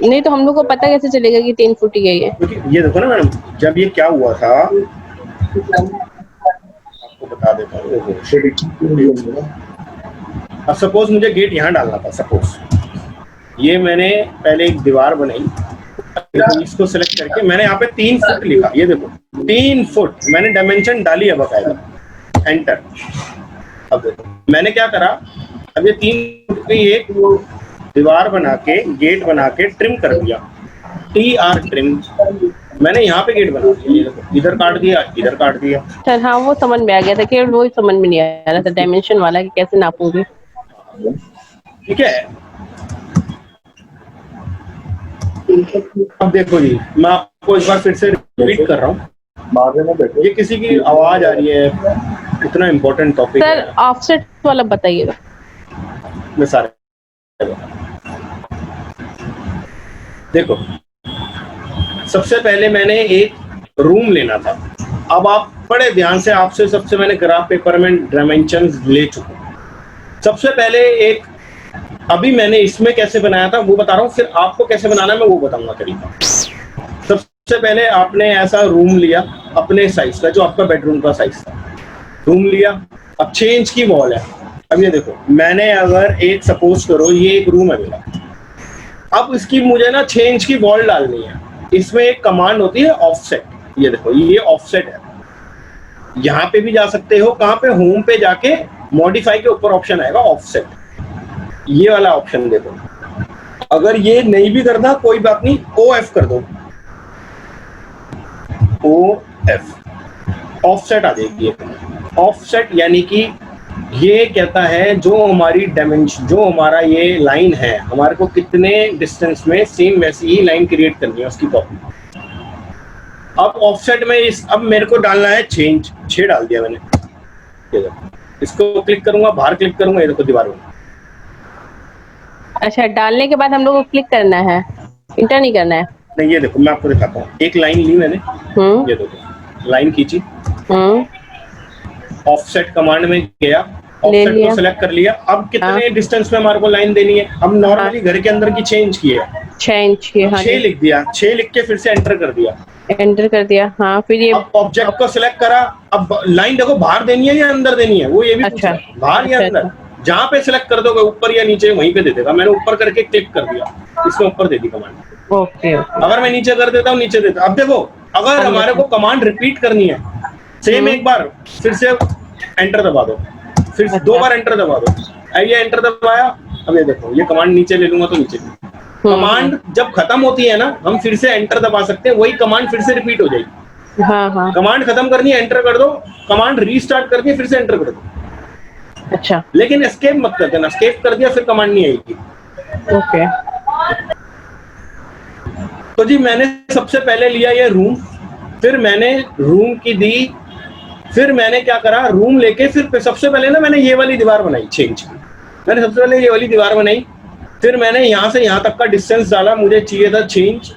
नहीं तो हम लोग को पता कैसे चलेगा कि 3 फुट ही है ये? क्योंकि ये देखो ना मैडम, जब ये क्या हुआ था आपको बता देता हूँ। अब सपोज मुझे गेट यहाँ डालना था, सपोज ये मैंने पहले एक दीवार बनाई, इसको सिलेक्ट करके मैंने यहाँ पे 3 फुट लिखा, ये देखो 3 फुट मैंने डायमेंशन डाली है बकायदा, एंटर। अब देखो मैंने क्या करा, अब ये 3 फुट की एक दीवार बना के गेट बना के ट्रिम कर दिया, TR ट्रिम। मैंने यहाँ पे गेट बना दिया, ये देखो इधर काट दिया, इधर काट दिया। सर हाँ वो समझ में आ गया था, केवल वो ही समझ में नहीं आ रहा था डायमेंशन वाला कि कैसे नापूंगी। ठीक है, अब देखो जी मैं आपको एक बार फिर से रिपीट कर रहा हूँ, ये किसी की आवाज आ रही है, इतना इम्पोर्टेंट टॉपिक है। सर ऑफसेट वाला बताइएगा। मैं सारे देखो, सबसे पहले मैंने एक रूम लेना था। अब आप बड़े ध्यान से, आपसे सबसे मैंने ग्राफ पेपर में डायमेंशंस ले चुका हूं। सबसे पहले एक, अभी मैंने इसमें कैसे बनाया था वो बता रहा हूँ, फिर आपको कैसे बनाना है मैं वो बताऊंगा तरीका। सबसे पहले आपने ऐसा रूम लिया अपने साइज का, जो आपका बेडरूम का साइज था, रूम लिया। अब चेंज की वॉल है, अब ये देखो मैंने अगर एक सपोज करो ये एक रूम है मेरा, अब इसकी मुझे ना चेंज की वॉल डालनी है। इसमें एक कमांड होती है ऑफसेट, ये देखो ये ऑफसेट है। यहाँ पे भी जा सकते हो, कहाँ पे, होम पे जाके मॉडिफाई के ऊपर ऑप्शन आएगा ऑफसेट, ये वाला ऑप्शन देखो। अगर ये नहीं भी करना कोई बात नहीं, OF कर दो, OF ऑफसेट आ जाएगी। ऑफसेट यानी कि ये कहता है जो हमारी डायमेंशन, जो हमारा ये लाइन है, हमारे को कितने डिस्टेंस में सेम वैसी ही लाइन क्रिएट करनी है, उसकी कॉपी। अब ऑफसेट में अब मेरे को डालना है चेंज, 6 डाल दिया मैंने। ये देखो, इसको क्लिक करूंगा, बाहर क्लिक करूंगा, ये देखो दीवार में। अच्छा, डालने के बाद हम लोग को क्लिक करना है, इंटर नहीं करना है? नहीं, ये देखो मैं आपको दिखाता हूँ। एक लाइन ली मैंने, ये देखो लाइन खींची, ऑफसेट कमांड में गया, ऑफसेट को सिलेक्ट कर लिया। अब कितने डिस्टेंस में हमारे को लाइन देनी है, हम नॉर्मली घर के अंदर की चेंज की है, 6 लिख दिया, 6 लिख के फिर से एंटर कर दिया, हाँ। फिर ये ऑब्जेक्ट को सिलेक्ट करा। अब लाइन देखो बाहर देनी है या अंदर देनी है, वो ये भी अच्छा, बाहर या अंदर। जहाँ पे सिलेक्ट कर दोगे ऊपर या नीचे, वहीं पे दे देगा। मैंने ऊपर करके क्लिक कर दिया, इसमें ऊपर दे दी कमांड। ओके। अगर मैं नीचे कर देता हूँ, नीचे देता। अब देखो अगर हमारे को कमांड रिपीट करनी है, सेम एक बार फिर से एंटर दबा दो, फिर 2 बार एंटर दबा दो। ये एंटर दबाया, अब ये देखो ये कमांड नीचे ले लूंगा तो नीचे। कमांड जब खत्म होती है ना, हम फिर से एंटर दबा सकते हैं, वही कमांड फिर से रिपीट हो जाएगी। हाँ। कमांड खत्म करनी है, एंटर कर दो, कमांड रीस्टार्ट करके फिर से एंटर कर दो। अच्छा, लेकिन एस्केप मत कर देना, एस्केप कर दिया फिर कमांड नहीं आएगी। ओके। तो जी मैंने सबसे पहले लिया ये रूम, फिर मैंने रूम की दी, फिर मैंने क्या करा, रूम लेके फिर सबसे पहले ना मैंने ये वाली दीवार बनाई, चेंज की। मैंने सबसे पहले ये वाली दीवार बनाई, फिर मैंने यहाँ से यहाँ तक का डिस्टेंस डाला, मुझे चाहिए था चेंज।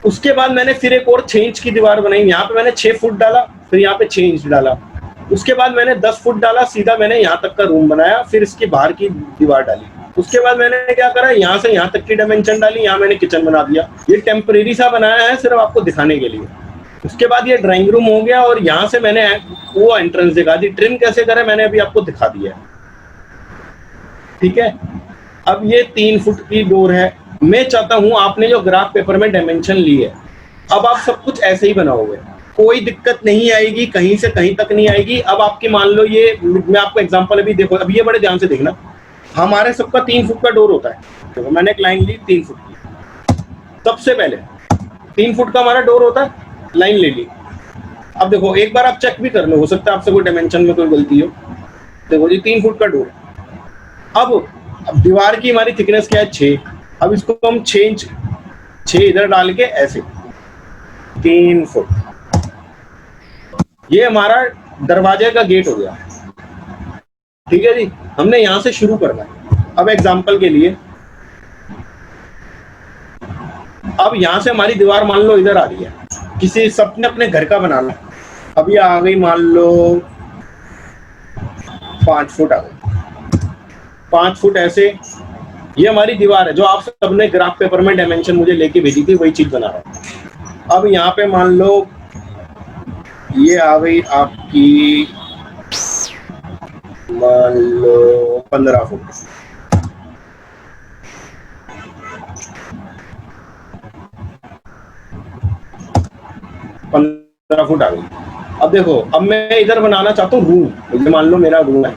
उसके बाद मैंने फिर एक और चेंज की दीवार बनाई, यहाँ पे मैंने 6 फुट डाला, फिर यहाँ पे चेंज डाला। उसके बाद मैंने 10 फुट डाला, सीधा मैंने यहाँ तक का रूम बनाया, फिर इसकी बाहर की दीवार डाली। उसके बाद मैंने क्या करा, यहाँ से यहाँ तक की डायमेंशन डाली, यहाँ मैंने किचन बना दिया। ये टेम्परेरी सा बनाया है सिर्फ आपको दिखाने के लिए। उसके बाद ये ड्राइंग रूम हो गया, और यहाँ से मैंने वो एंट्रेंस दिखा दी। ट्रिम कैसे करें मैंने अभी आपको दिखा दिया, ठीक है। अब ये 3 फुट की डोर है। मैं चाहता हूं आपने जो ग्राफ पेपर में डायमेंशन ली है, अब आप सब कुछ ऐसे ही बनाओगे, कोई दिक्कत नहीं आएगी, कहीं से कहीं तक नहीं आएगी। अब आपकी मान लो ये, मैं आपको एग्जांपल अभी देखो, अब ये बड़े ध्यान से देखना, हमारे सबका 3 फुट का डोर होता है। देखो मैंने एक लाइन ली 3 फुट की, सबसे पहले 3 फुट का हमारा डोर होता है, लाइन ले ली। अब देखो एक बार आप चेक भी कर लो, हो सकता है आपसे कोई डायमेंशन में कोई गलती हो। देखो जी 3 फुट का डोर। अब दीवार की हमारी थिकनेस क्या है, 6। अब इसको हम 6 इधर डाल के ऐसे 3 फुट, ये हमारा दरवाजे का गेट हो गया, ठीक है जी। हमने यहां से शुरू करना है। अब एग्जांपल के लिए, अब यहां से हमारी दीवार मान लो इधर आ रही है, किसी सबने अपने घर का बनाना, अभी आ गई मान लो 5 फुट आ गई, 5 फुट ऐसे, ये हमारी दीवार है जो आप सबने ग्राफ पेपर में डायमेंशन मुझे लेके भेजी थी, वही चीज बना रहा हूँ। अब यहाँ पे मान लो ये आ गई आपकी मान लो 15 फुट, 15 फुट आ गई। अब देखो, अब मैं इधर बनाना चाहता हूँ रूम, ये मान लो मेरा रूम है।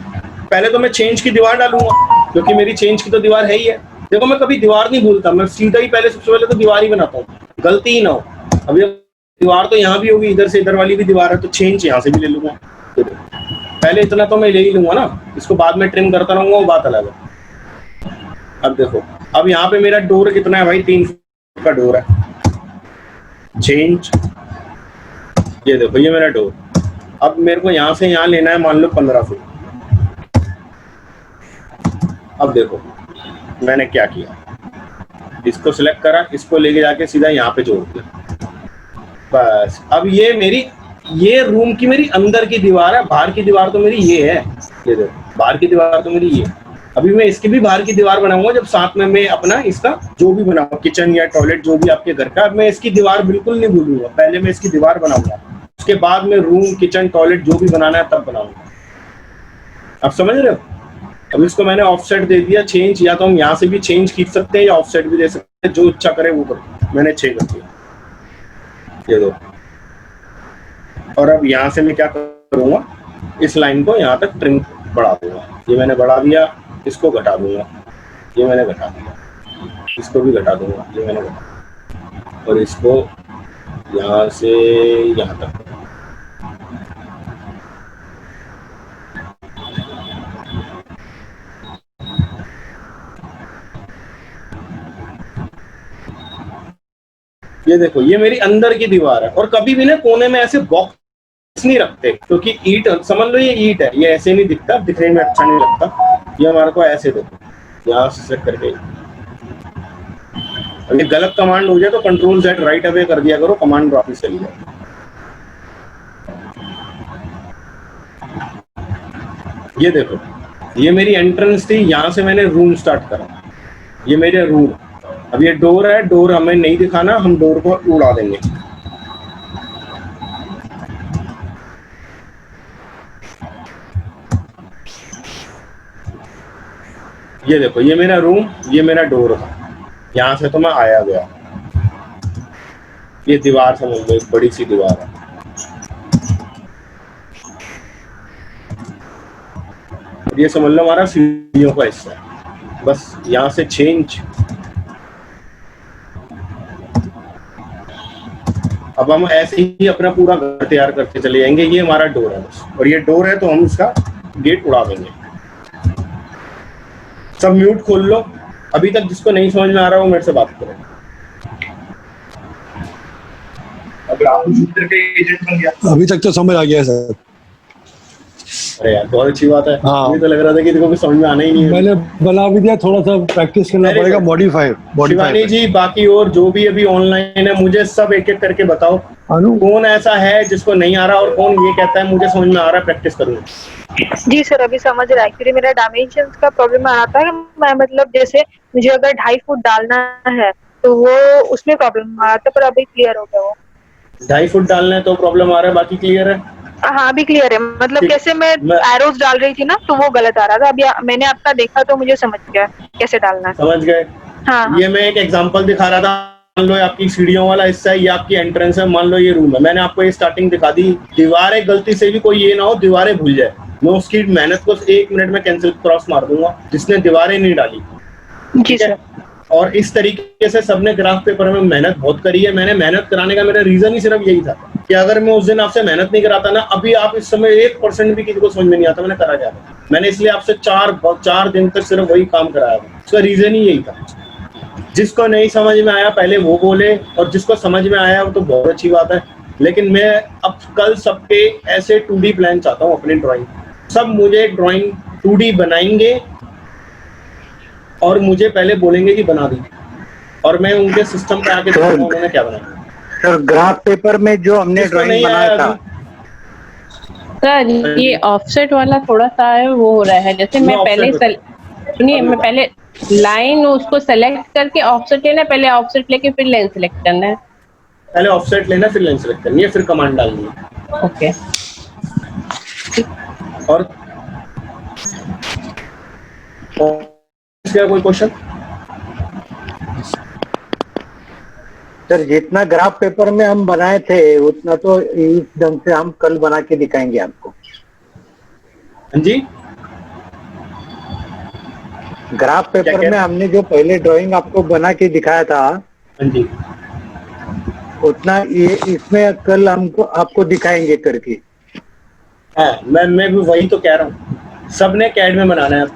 पहले तो मैं चेंज की दीवार डालूंगा क्योंकि मेरी चेंज की तो दीवार है ही है। देखो मैं कभी दीवार नहीं भूलता, मैं सीधा ही पहले सबसे पहले तो दीवार ही बनाता हूँ, गलती ही ना हो। अब ये दीवार तो यहाँ भी होगी, इधर से इधर वाली भी दीवार है, तो चेंज यहाँ से भी ले लूंगा। पहले इतना तो मैं ले ही लूंगा ना, इसको बाद में ट्रिम करता रहूंगा, वो बात अलग है। अब देखो, अब यहाँ पे मेरा डोर कितना है भाई, 3 फुट का डोर है। चेंज, ये देखो ये मेरा डोर। अब मेरे को यहाँ से यहाँ लेना है मान लो 15 फुट। अब देखो मैंने क्या किया, इसको सिलेक्ट करा, इसको लेके जाके सीधा यहाँ पे जोड़ दिया, बस। अब ये मेरी, ये रूम की मेरी अंदर की दीवार है, बाहर की दीवार तो मेरी ये है, ये देखो बाहर की दीवार तो मेरी ये। अभी मैं इसकी भी बाहर की दीवार बनाऊंगा जब साथ में मैं अपना इसका जो भी बनाऊंगा, किचन या टॉयलेट जो भी आपके घर का। अब मैं इसकी दीवार बिल्कुल नहीं भूलूंगा, पहले मैं इसकी दीवार बनाऊंगा, उसके बाद में रूम किचन टॉयलेट जो भी बनाना है तब बनाऊंगा। आप समझ रहे हो? अब इसको मैंने ऑफसेट दे दिया, चेंज, या तो हम यहाँ से भी चेंज खींच सकते हैं या ऑफसेट भी दे सकते हैं, जो इच्छा करे वो करो। मैंने 6 कर दिया, ये दो। और अब यहाँ से मैं क्या करूँगा, इस लाइन को यहाँ तक ट्रिम बढ़ा दूंगा। ये मैंने बढ़ा दिया, इसको घटा दूंगा, ये मैंने घटा दिया, इसको भी घटा दूंगा, ये मैंने घटा, और इसको यहाँ से यहाँ तक। ये देखो ये मेरी अंदर की दीवार है। और कभी भी ना कोने में ऐसे बॉक्स नहीं रखते, क्योंकि ईंट, समझ लो ये ईंट है, ये ऐसे नहीं दिखता, दिखने में अच्छा नहीं लगता। ये हमारे को ऐसे देखो, यहाँ से सेट करके। अगर गलत कमांड हो जाए तो कंट्रोल Z राइट अवे कर दिया करो, कमांड वापिस चली जाए। ये देखो ये मेरी एंट्रेंस थी, यहाँ से मैंने रूम स्टार्ट करा, ये मेरे रूम। अब ये डोर है, डोर हमें नहीं दिखाना, हम डोर को उड़ा देंगे। ये देखो ये मेरा रूम, ये मेरा डोर था, यहाँ से तो मैं आया गया। ये दीवार समझ लो, एक बड़ी सी दीवार है। ये समझ लो हमारा सीढ़ियों का हिस्सा है, बस यहाँ से चेंज। अब हम ऐसे ही अपना पूरा घर तैयार करके चले जाएंगे। ये हमारा डोर है बस, और ये डोर है तो हम इसका गेट उड़ा देंगे। सब म्यूट खोल लो, अभी तक जिसको नहीं समझ में आ रहा वो मेरे से बात करें। अभी तक तो समझ आ गया सर। अरे यार बहुत अच्छी बात है। हाँ। मुझे तो लग रहा था कि देखो समझ में आना ही नहीं है। मैंने बना भी दिया, थोड़ा सा प्रैक्टिस करना पड़ेगा। मॉडिफाई शिवानी जी, बाकी और जो भी अभी ऑनलाइन है, मुझे सब एक एक करके बताओ कौन ऐसा है जिसको नहीं आ रहा और कौन ये कहता है मुझे समझ में आ रहा है, प्रैक्टिस करूंगा। जी सर, अभी समझ रहा है। एक्चुअली मेरा डायमेंशन का प्रॉब्लम आ रहा था कि मैं मतलब जैसे मुझे अगर 2.5 फुट डालना है तो वो उसमें प्रॉब्लम आ रहा था, पर अभी क्लियर हो गया वो। 2.5 फुट डालना है तो प्रॉब्लम आ रहा है, बाकी क्लियर है? हाँ अभी क्लियर है। मतलब कैसे मैं एरोज डाल रही थी ना तो वो गलत आ रहा था। अभी मैंने आपका देखा तो मुझे समझ गया कैसे डालना है। समझ गए? हाँ। ये मैं एक एग्जांपल दिखा रहा था। मान लो आपकी सीढ़ियों वाला हिस्सा है, ये आपकी एंट्रेंस है, मान लो ये रूम है। मैंने आपको ये स्टार्टिंग दिखा दी। दीवारें गलती से भी कोई ये ना हो दीवारें भूल जाए, मैं उसकी मेहनत को 1 मिनट में कैंसिल क्रॉस मार दूंगा जिसने दीवारें नहीं डाली। जी सर। और इस तरीके से सबने ग्राफ पेपर में मेहनत बहुत करी है। मैंने मेहनत कराने का मेरा रीजन ही सिर्फ यही था कि अगर मैं उस दिन आपसे मेहनत नहीं कराता ना, अभी आप इस समय 1% भी किसी को समझ में नहीं आता मैंने करा क्या था। मैंने इसलिए आपसे 4 दिन तक सिर्फ वही काम कराया था। उसका रीजन ही यही था। जिसको नहीं समझ में आया पहले वो बोले, और जिसको समझ में आया वो तो बहुत अच्छी बात है। लेकिन मैं अब कल सबके ऐसे 2D प्लान चाहता हूँ अपनी ड्राइंग। सब मुझे ड्राइंग 2D बनाएंगे और मुझे पहले बोलेंगे कि बना दी, और मैं उनके सिस्टम पे आके देखूंगा उन्होंने क्या बनाया। सर ग्राफ पेपर में जो हमने जिसको ड्राइंग नहीं बनाया आया था, सर ये ऑफसेट वाला थोड़ा सा है वो हो रहा है, जैसे मैं पहले सुनिए, मैं पहले लाइन उसको सेलेक्ट करके ऑफसेट लेना, पहले ऑफसेट लेके फिर लाइन सेलेक्ट करना है। पहले ऑफसेट लेना फिर लाइन सेलेक्ट करनी है, फिर कमांड डालनी है। ओके। और क्या कोई क्वेश्चन? सर जितना ग्राफ पेपर में हम बनाए थे उतना तो इस ढंग से हम कल बना के दिखाएंगे आपको। हाँ जी, ग्राफ पेपर में हमने जो पहले ड्राइंग आपको बना के दिखाया था, हाँ जी, उतना ये इसमें कल हमको आपको दिखाएंगे करके। हाँ मैं भी वही तो कह रहा हूँ, सबने कैड में बनाना है।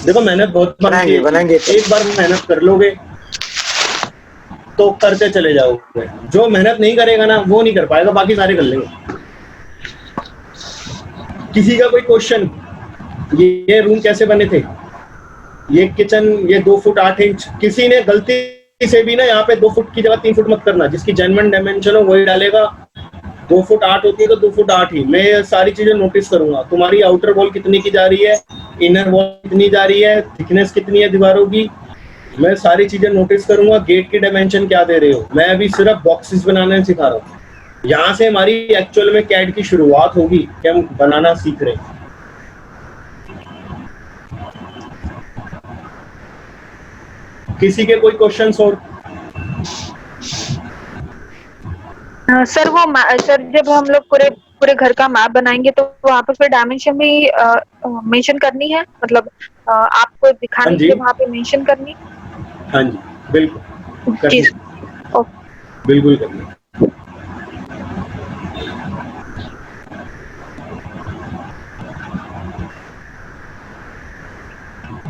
देखो मेहनत बहुत बनाएंगे। एक बार मेहनत कर लोगे तो करते चले जाओगे, जो मेहनत नहीं करेगा ना वो नहीं कर पाएगा, बाकी सारे कर लेंगे। किसी का कोई क्वेश्चन? ये रूम कैसे बने थे, ये किचन, ये 2 फुट 8 इंच, किसी ने गलती से भी ना यहाँ पे 2 फुट की जगह 3 फुट मत करना, जिसकी जेन्युइन डायमेंशन हो वही डालेगा। 2 फुट 8 होती है तो 2 फुट 8 ही। मैं ये सारी चीजें नोटिस करूंगा, तुम्हारी आउटर वॉल कितनी की जा रही है, इनर वॉल कितनी जा रही है, थिकनेस कितनी है दीवारों की, मैं सारी चीजें नोटिस करूंगा। गेट की डायमेंशन क्या दे रहे हो, मैं अभी सिर्फ बॉक्सेस बनाना सिखा रहा हूँ। यहाँ से हमारी एक्चुअल में कैड की शुरुआत होगी कि हम बनाना सीख रहे हैं। किसी के कोई क्वेश्चंस और? सर वो सर जब हम लोग पूरे घर का मैप बनाएंगे तो वहाँ पे फिर डायमेंशन भी मेंशन करनी है, मतलब आपको दिखाने के लिए वहाँ पे मेंशन करनी? हाँ जी बिल्कुल जी बिल्कुल करनी।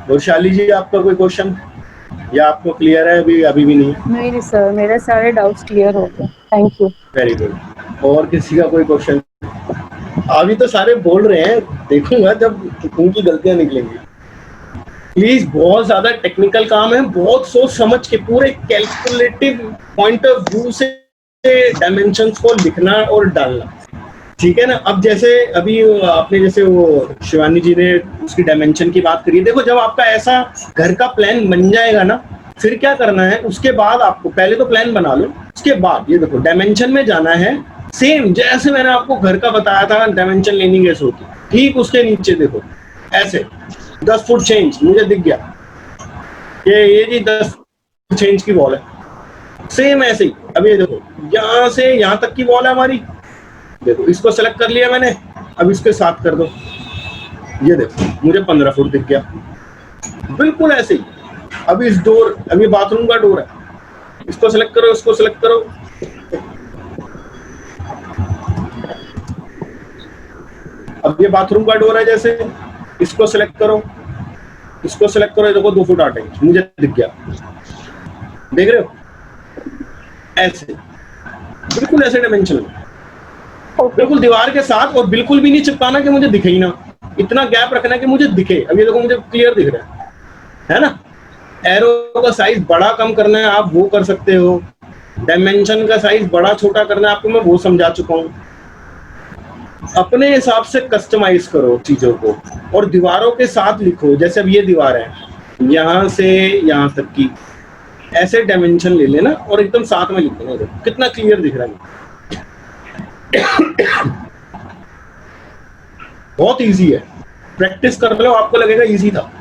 वैशाली जी आपका कोई क्वेश्चन या आपको क्लियर है? अभी भी नहीं? नहीं सर, मेरे सारे डाउट्स क्लियर हो गए, थैंक यू। Very good. और किसी का कोई क्वेश्चन? अभी तो सारे बोल रहे हैं, देखूंगा जब उनकी गलतियां निकलेंगी। प्लीज, बहुत ज्यादा टेक्निकल काम है, बहुत सोच समझ के पूरे कैलकुलेटिव पॉइंट ऑफ व्यू से डायमेंशंस को लिखना और डालना, ठीक है ना। अब जैसे अभी आपने जैसे वो शिवानी जी ने उसकी डायमेंशन की बात करी है, देखो जब आपका ऐसा घर का प्लान बन जाएगा ना, फिर क्या करना है, उसके बाद आपको पहले तो प्लान बना लो, उसके बाद ये देखो डायमेंशन में जाना है। सेम जैसे मैंने आपको घर का बताया था डायमेंशन लेनी कैसे होती, ठीक उसके नीचे देखो ऐसे 10 फुट चेंज मुझे दिख गया, ये जी 10 फुट चेंज की वॉल है, सेम ऐसे ही। अब ये देखो यहाँ से यहाँ तक की वॉल है हमारी, देखो इसको सेलेक्ट कर लिया मैंने, अब इसके साथ कर दो, ये देखो मुझे 15 फुट दिख गया, बिल्कुल ऐसे ही। अब इस डोर, अब ये बाथरूम का डोर है, इसको सेलेक्ट करो, इसको सेलेक्ट करो, अब ये बाथरूम का डोर है, जैसे इसको सेलेक्ट करो, इसको सेलेक्ट करो, देखो 2 फुट 8 इंच मुझे दिख गया, देख रहे हो ऐसे, बिल्कुल ऐसे डायमेंशन, बिल्कुल दीवार के साथ, और बिल्कुल भी नहीं चिपकाना कि मुझे दिखे ही ना, इतना गैप रखना कि मुझे दिखे। अब ये देखो मुझे क्लियर दिख रहा है ना। एरो का साइज बड़ा कम करना है आप वो कर सकते हो, डायमेंशन का साइज बड़ा छोटा करना है आपको मैं वो समझा चुका हूँ। अपने हिसाब से कस्टमाइज करो चीजों को और दीवारों के साथ लिखो। जैसे अब ये दीवार है, यहाँ से यहाँ तक की ऐसे डायमेंशन ले लेना और एकदम साथ में लिख देना, कितना क्लियर दिख रहा है। बहुत इजी है, प्रैक्टिस कर लो, आपको लगेगा इजी था।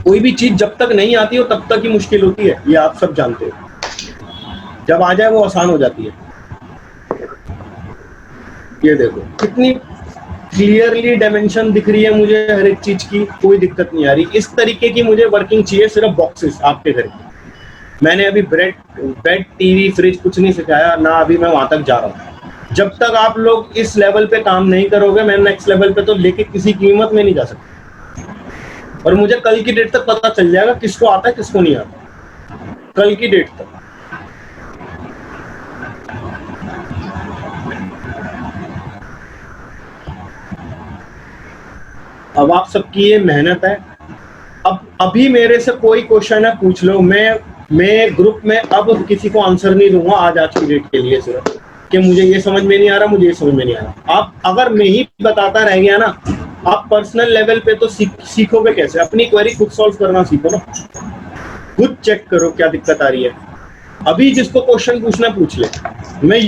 कोई भी चीज जब तक नहीं आती हो तब तक ही मुश्किल होती है, ये आप सब जानते हो। जब आ जाए वो आसान हो जाती है। ये देखो कितनी क्लियरली डायमेंशन दिख रही है मुझे हर एक चीज की, कोई दिक्कत नहीं आ रही। इस तरीके की मुझे वर्किंग चाहिए, सिर्फ बॉक्सेस आपके घर की। मैंने अभी बेड टीवी फ्रिज कुछ नहीं सिखाया ना, अभी मैं वहां तक जा रहा हूँ। जब तक आप लोग इस लेवल पे काम नहीं करोगे, मैं नेक्स्ट लेवल पे तो लेके किसी कीमत में नहीं जा सकता। और मुझे कल की डेट तक पता चल जाएगा किसको आता है किसको नहीं आता, कल की डेट तक। अब आप सबकी ये मेहनत है, अब अभी मेरे से कोई क्वेश्चन है पूछ लो, मैं ग्रुप में अब किसी को आंसर नहीं दूंगा आज की डेट के लिए, सिर्फ कि मुझे ये समझ में नहीं आ रहा, मुझे ये समझ में नहीं आ रहा। आप अगर मैं ही बताता रह गया ना, आप पर्सनल लेवल पे तो सीखोगे कैसे? अपनी क्वेरी खुद सॉल्व करना सीखो ना, खुद चेक करो क्या दिक्कत आ रही है। अभी जिसको क्वेश्चन पूछना पूछ ले,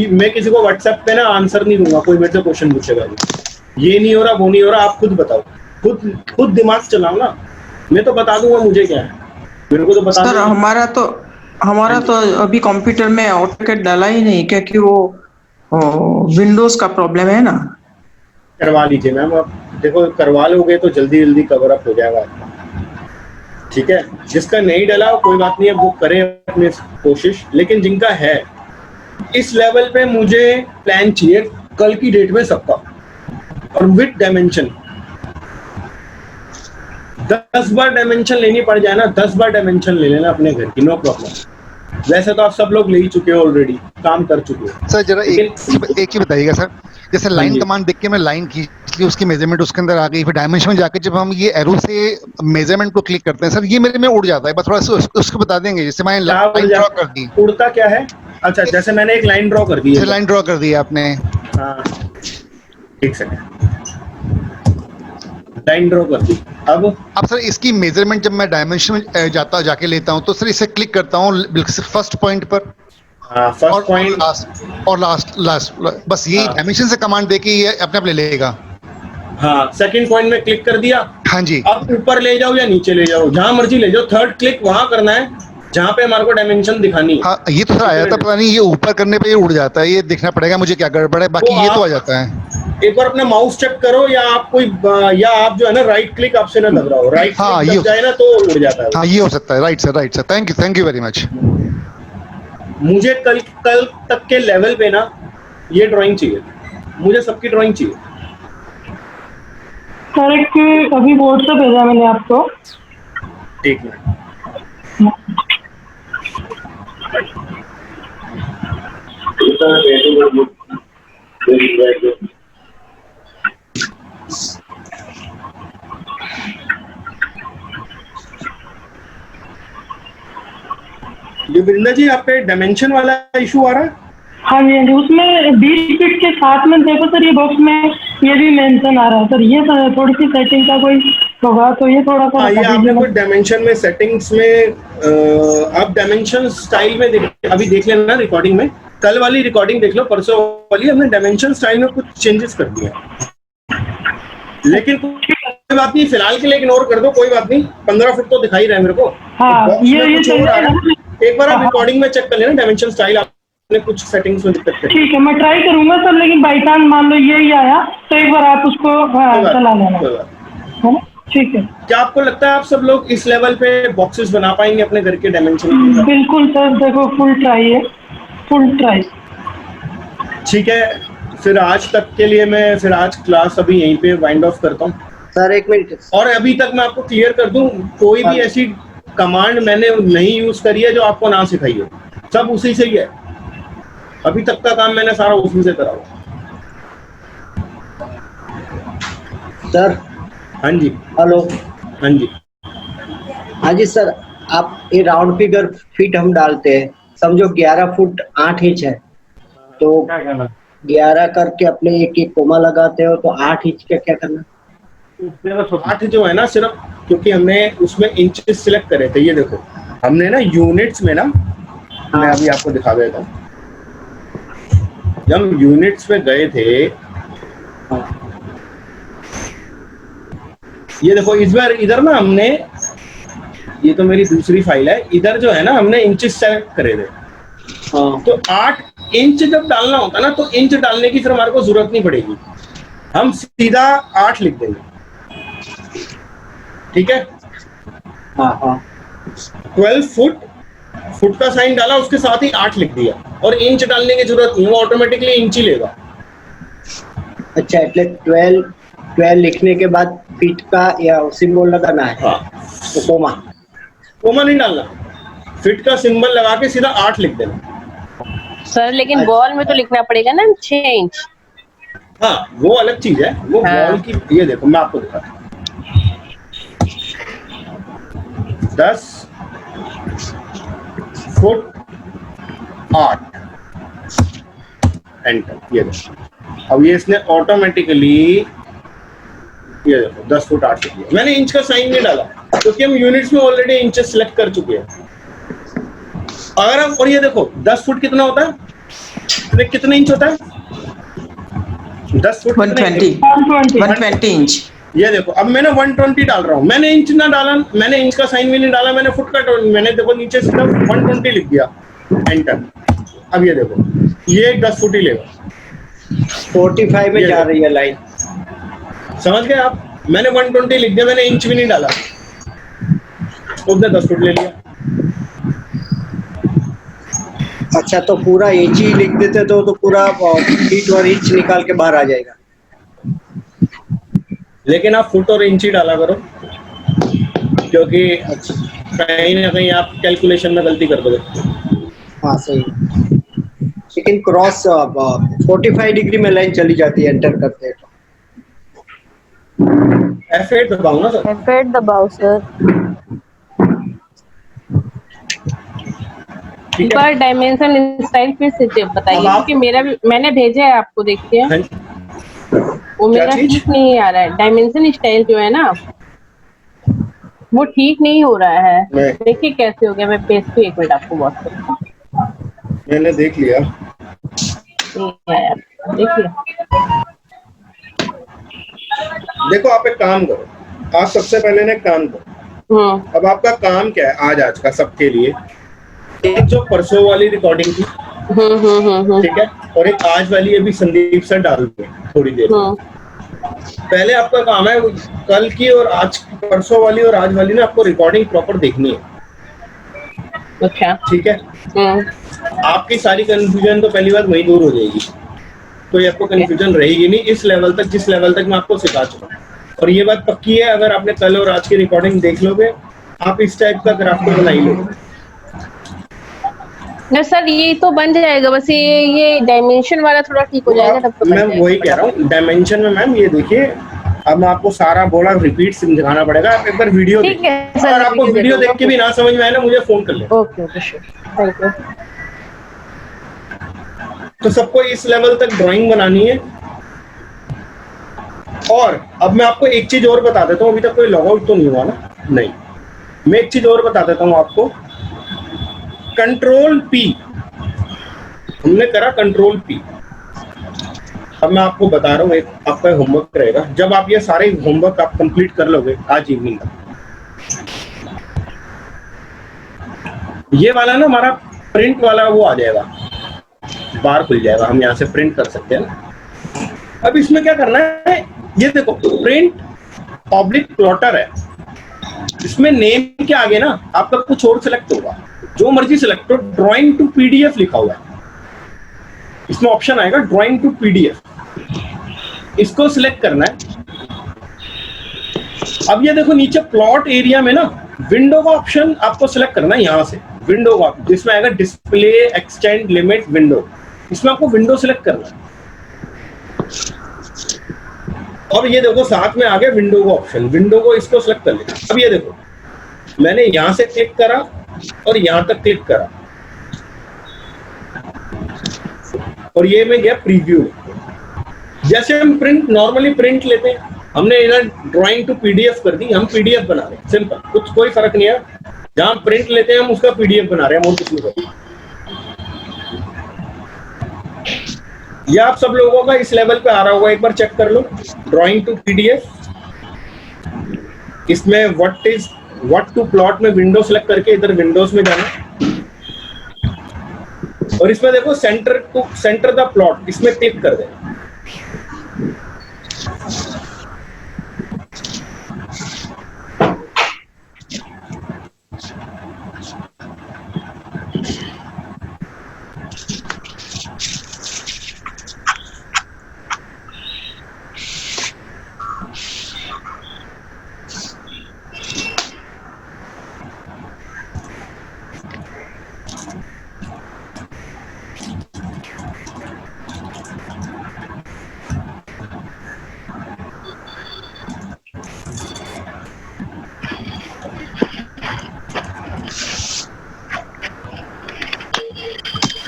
मैं किसी को व्हाट्सएप पे ना आंसर नहीं दूंगा, कोई मेरे से क्वेश्चन पूछेगा ये नहीं हो रहा, वो नहीं हो रहा, आप खुद बताओ, खुद दिमाग चलाओ ना, मैं तो बता दूंगा मुझे क्या है, मेरे को तो बता। सर हमारा तो अभी कंप्यूटर में ऑटोकैड डाला ही नहीं, क्योंकि वो विंडोज का प्रॉब्लम है ना। करवा लीजिए मैम, आप देखो करवा लोगे तो जल्दी कवर अप हो जाएगा आपका, ठीक है। जिसका नहीं डला कोई बात नहीं है, वो करे अपनी कोशिश, लेकिन जिनका है इस लेवल पे मुझे प्लान चाहिए कल की डेट में सबका, और विद डायमेंशन। 10 बार डायमेंशन लेनी पड़ जाए ना, 10 बार डायमेंशन ले लेना अपने घर की, नो प्रॉब्लम। वैसे तो आप सब लोग ले ही चुके हो ऑलरेडी, काम कर चुके हो। सर जरा एक ही बताइएगा सर, जैसे लाइन कमांड देख के मैं लाइन खींच ली, उसकी मेजरमेंट उसके अंदर आ गई, फिर डायमेंशन में जाके जब हम ये एरो से मेजरमेंट को क्लिक करते हैं सर, ये मेरे में उड़ जाता है, बस थोड़ा सा उसको बता देंगे। जैसे मैंने लाइन ड्रॉ कर दी, उड़ता क्या है? अच्छा, जैसे मैंने एक लाइन ड्रॉ कर दी है, लाइन ड्रॉ कर दी आपने, हाँ एक सेकंड, लाइन ड्रॉ कर दी। अब सर इसकी मेजरमेंट जब मैं डायमेंशन में जाके लेता हूँ तो सर इसे क्लिक करता हूँ फर्स्ट पॉइंट पर, फर्स्ट पॉइंट और लास्ट बस यही डायमेंशन से कमांड देके ये अपने आप ले लेगा। हाँ, सेकंड पॉइंट में क्लिक कर दिया। हाँ जी। अब ऊपर ले जाओ या नीचे ले जाओ, जहां मर्जी ले जाओ, थर्ड क्लिक वहां करना है जहां पे हमारे को डायमेंशन दिखानी है। हाँ, ये तो सर आया था, पता नहीं ये ऊपर करने पे ये उड़ जाता है, ये देखना पड़ेगा मुझे क्या गड़बड़ है, बाकी ये तो आ जाता है। एक बार अपना माउस चेक करो, या आप जो है ना राइट क्लिक आपसे ना दब रहा हो, राइट क्लिक दब जाए ना तो उड़ जाता है। हाँ ये हो सकता है, right sir, thank you very much. मुझे कल तक के लेवल पे ना ये ड्राइंग चाहिए, मुझे सबकी ड्राइंग चाहिए। सर एक अभी बोर्ड से भेजा मैंने आपको, ठीक है। ये वृंदा जी, आप पे डायमेंशन वाला इशू आ रहा है? हाँ जी, उसमें 20 फीट के साथ में देखो सर, ये बॉक्स में ये भी मेंशन आ रहा है सर, ये थोड़ी सी सेटिंग का कोई होगा तो ये थोड़ा सा। ये आपने कोई डायमेंशन में सेटिंग्स में आप डायमेंशन स्टाइल में अभी देख लेना रिकॉर्डिंग में, कल वाली रिकॉर्डिंग देख लो, परसों वाली, हमने डायमेंशन स्टाइल में कुछ चेंजेस कर दिए, लेकिन कोई बात नहीं, फिलहाल के लिए इग्नोर कर दो, कोई बात नहीं। 15 फुट तो दिखाई रहा है मेरे को। हाँ, एक बार आप रिकॉर्डिंग में चेक कर लेना डायमेंशन स्टाइल, आपने कुछ सेटिंग्स में दिक्कत करी। ठीक है, मैं ट्राई करूंगा सर, लेकिन बाई चांस मान लो यही आया तो एक बार आप उसको चला लेना, ठीक है। क्या आपको लगता है आप सब लोग इस लेवल पे बॉक्सेस बना पाएंगे अपने घर के डायमेंशन? बिल्कुल सर, देखो फुल ट्राई है, फुल ट्राई। ठीक है, फिर आज तक के लिए मैं फिर आज क्लास अभी यहीं पे वाइंड ऑफ करता हूँ सर। 1 मिनट। और अभी तक मैं आपको क्लियर कर दूं, कोई भी ऐसी कमांड मैंने नहीं यूज करी है जो आपको ना सिखाई हो, सब उसी से ही है। अभी तक का काम मैंने सारा उसी से करा हुआ। सर। हाँ जी। हेलो। हाँ जी। हाँ जी सर, आप ये राउंड फिगर फीट हम डालते हैं, समझो 11 फुट 8 इंच है, तो 11 करके अपने एक कोमा लगाते हो, तो 8 इंच का क्या करना? 8 जो है ना, सिर्फ क्योंकि हमने उसमें इंचेस सिलेक्ट करे थे, ये देखो हमने ना यूनिट्स में ना, मैं अभी आपको दिखा देता हूँ, जब यूनिट्स में गए थे, ये देखो इस बार इधर ना हमने, ये तो मेरी दूसरी फाइल है, इधर जो है ना हमने इंचेस सेलेक्ट करे थे। तो 8 इंच जब डालना होता है ना, तो इंच डालने की फिर हमारे को जरूरत नहीं पड़ेगी, हम सीधा 8 लिख देंगे, ठीक है। 12 फुट का साइन डाला, उसके साथ ही 8 लिख दिया, और इंच डालने की जरूरत नहीं, वो ऑटोमेटिकली इंच ही लेगा। अच्छा, એટલે 12 लिखने के बाद फीट का या सिंबल लगाना है? तो कोमा नहीं डालना, फिट का सिंबल लगा के सीधा 8 लिख देना। सर लेकिन बॉल में तो लिखना पड़ेगा ना 6 इंच। हाँ, वो अलग चीज है, वो बॉल की, ये देखो मैं आपको दिखाता हूँ, 10 फुट 8, एंटर। ये देखो अब ये इसने ऑटोमेटिकली ये देखो 10 फुट 8 लिख दिया। मैंने इंच का साइन नहीं डाला क्योंकि हम यूनिट्स में ऑलरेडी इंचेस सिलेक्ट कर चुके हैं। अगर हम, और ये देखो 10 फुट कितना होता है, कितने इंच होता है 10 फुट 120 इंच। ये देखो अब मैंने 120 डाल रहा हूँ, मैंने इंच ना डाला, मैंने इंच का साइन भी नहीं डाला, मैंने फुट का, मैंने देखो नीचे सीधा 120 लिख दिया, एंटर। अब ये देखो ये 10 फुट ही लेगा। 45 में जा रही है लाइन, समझ गए आप? मैंने 120 लिख दिया, मैंने इंच भी नहीं डाला, उसने 10 फुट ले लिया। अच्छा तो पूरा इंच ही लिख देते तो पूरा फीट और इंच निकाल के बाहर आ जाएगा। लेकिन आप फुट और इंच ही डाला करो, क्योंकि कहीं ना कहीं आप कैलकुलेशन में गलती कर दोगे। हाँ सही, लेकिन क्रॉस 45 डिग्री में लाइन चली जाती है एंटर करते हैं तो। F8 दबाओ ना सर। F8 दबाओ सर। एक बार डायमेंशन स्टाइल फिर से बताइए, क्योंकि मेरा भी मैंने भेजा है आपको, देखते हैं वो मेरा ठीक नहीं आ रहा है। डायमेंशन स्टाइल जो है ना वो ठीक नहीं हो रहा है, देखिए कैसे हो गया। मैं भेजती हूँ, एक मिनट आपको व्हाट्सएप। मैंने देख लिया, देखिए। देखो आप एक काम करो, आप सबसे पहले ना काम करो। अब आपका काम क्या है आज का सबके लिए, एक जो परसों वाली रिकॉर्डिंग थी, ठीक है, और एक आज वाली अभी संदीप सर डाल दो थोड़ी देर। पहले आपका काम है कल की और आज, परसों वाली और आज वाली ना आपको रिकॉर्डिंग प्रॉपर देखनी है। अच्छा ठीक है, आपकी सारी कंफ्यूजन तो पहली बार वही दूर हो जाएगी, कोई आपको कंफ्यूजन रहेगी नहीं इस लेवल तक, जिस लेवल तक मैं आपको सिखा चुका हूँ। और ये बात पक्की है, अगर आपने कल और आज की रिकॉर्डिंग देख लोगे, आप इस टाइप का ग्राफ तो बना ही लोगे। ना सर ये तो बन जाएगा, बस ये डायमेंशन वाला थोड़ा ठीक हो जाएगा तब तो मैं वही कह रहा हूँ, डायमेंशन में मैम ये देखिए, अब मैं आपको सारा बोला रिपीट समझाना पड़ेगा, आप एक बार वीडियो देखिए। अगर आपको वीडियो देख के भी ना समझ में आए ना, मुझे फोन कर ले। Okay okay sure, thank you. तो सबको इस लेवल तक ड्राइंग बनानी है। और अब मैं आपको एक चीज और बता देता हूँ, अभी तक कोई लॉग आउट तो नहीं हुआ ना? नहीं, मैं एक चीज और बता देता हूँ आपको। कंट्रोल पी हमने करा, कंट्रोल पी। अब मैं आपको बता रहा हूँ, एक आपका होमवर्क रहेगा, जब आप ये सारे होमवर्क आप कंप्लीट कर लोगे आज इवनिंग तक, ये वाला ना हमारा प्रिंट वाला वो आ जाएगा, बार खुल जाएगा, हम यहाँ से प्रिंट कर सकते हैं ना। अब इसमें क्या करना है, ये देखो प्रिंट ऑब्लिक प्लॉटर है, इसमें नेम के आगे ना आपका कुछ और सिलेक्ट होगा, जो मर्जी सिलेक्ट करो। ड्राइंग टू पीडीएफ लिखा हुआ है, इसमें ऑप्शन आएगा ड्राइंग टू पीडीएफ, इसको सिलेक्ट करना है। अब ये देखो नीचे प्लॉट एरिया में ना विंडो का ऑप्शन आपको सिलेक्ट करना है, यहाँ से विंडो का, जिसमें आएगा डिस्प्ले एक्सटेंड लिमिट विंडो, इसमें आपको विंडो सिलेक्ट करना है। अब ये देखो साथ में आ गया विंडो का ऑप्शन, विंडो को इसको सिलेक्ट कर लेना। अब ये देखो मैंने यहां से क्लिक करा और यहां तक क्लिक करा, और ये में गया प्रीव्यू। जैसे हम प्रिंट नॉर्मली प्रिंट लेते हैं, हमने इधर ड्राइंग टू पीडीएफ कर दी, हम पीडीएफ बना रहे हैं, सिंपल, कुछ कोई फर्क नहीं है। जहां प्रिंट लेते हैं हम उसका पीडीएफ बना रहे हैं, और कुछ नहीं करते। ये आप सब लोगों का इस लेवल पे आ रहा होगा, एक बार चेक कर लो। ड्राइंग टू पीडीएफ, इसमें व्हाट टू प्लॉट में विंडो सेलेक्ट करके इधर विंडोज में जाना, और इसमें देखो सेंटर द प्लॉट, इसमें क्लिक कर देना।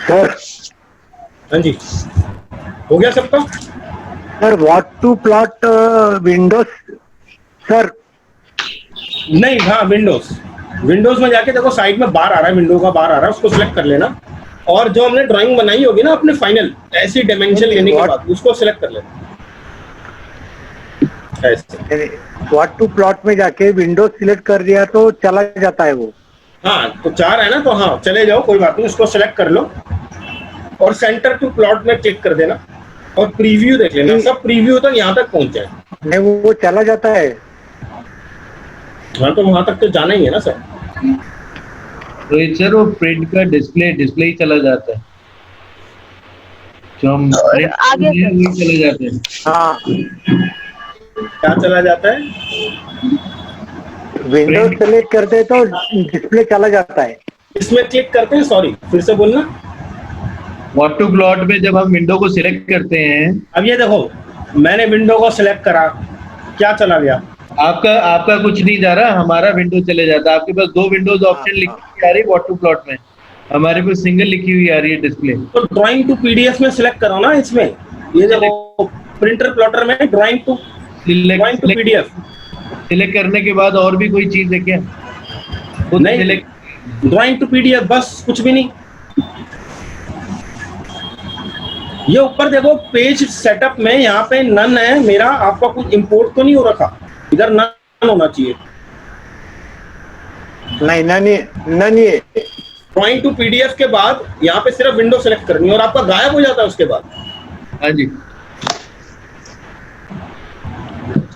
सर हाँ जी, हो गया सबका? Sir what to plot windows sir? नहीं, हाँ विंडोज में जाके देखो, साइड में बार आ रहा है, विंडो का बार आ रहा है, उसको सिलेक्ट कर लेना। और जो हमने ड्राइंग बनाई होगी ना अपने फाइनल ऐसी डायमेंशन लेने के बाद उसको सिलेक्ट कर लेना। व्हाट टू प्लॉट में जाके विंडोज सिलेक्ट कर दिया तो चला जाता है वो? हाँ, तो 4 है ना, तो हाँ चले जाओ, कोई बात नहीं, उसको सिलेक्ट कर लो और सेंटर टू प्लॉट में क्लिक कर देना और प्रीव्यू देख लेना। सब प्रीव्यू तक यहाँ तक पहुंच जाए। नहीं, वो चला जाता है। हाँ, तो वहां तक तो जाना ही है ना सर। रोहित सर, वो प्रिंट का डिस्प्ले ही चला जाता है, जो हम आगे वही चले जाते हैं। हाँ, क्या चला जाता है? विंडोज सेलेक्ट करते हैं तो डिस्प्ले चला जाता है। इसमें क्लिक करते हैं, सॉरी फिर से बोलना। व्हाट टू प्लॉट में जब हम विंडो को सिलेक्ट करते हैं, अब ये देखो मैंने विंडो को सिलेक्ट करा, क्या चला गया? आपका कुछ नहीं जा रहा, हमारा विंडो चले जाता है। आपके पास 2 विंडोज ऑप्शन लिखी आ रही है व्हाट टू प्लॉट में, हमारे पास सिंगल लिखी हुई आ रही है डिस्प्ले। तो ड्राइंग टू पीडीएफ में सिलेक्ट करो ना। इसमें ये देखो प्रिंटर प्लॉटर में ड्राइंग टू पीडीएफ सिलेक्ट करने के बाद और भी कोई चीज है क्या? नहीं, ड्राइंग टू पीडीएफ, बस कुछ भी नहीं। ये ऊपर देखो पेज सेटअप में यहाँ पे नन है मेरा, आपका कुछ इंपोर्ट तो नहीं हो रखा, इधर नन होना चाहिए। नहीं, नन ये ड्राइंग टू पीडीएफ के बाद यहाँ पे सिर्फ विंडो सेलेक्ट करनी है और आपका गायब हो जाता है उसके बाद। हाँ जी,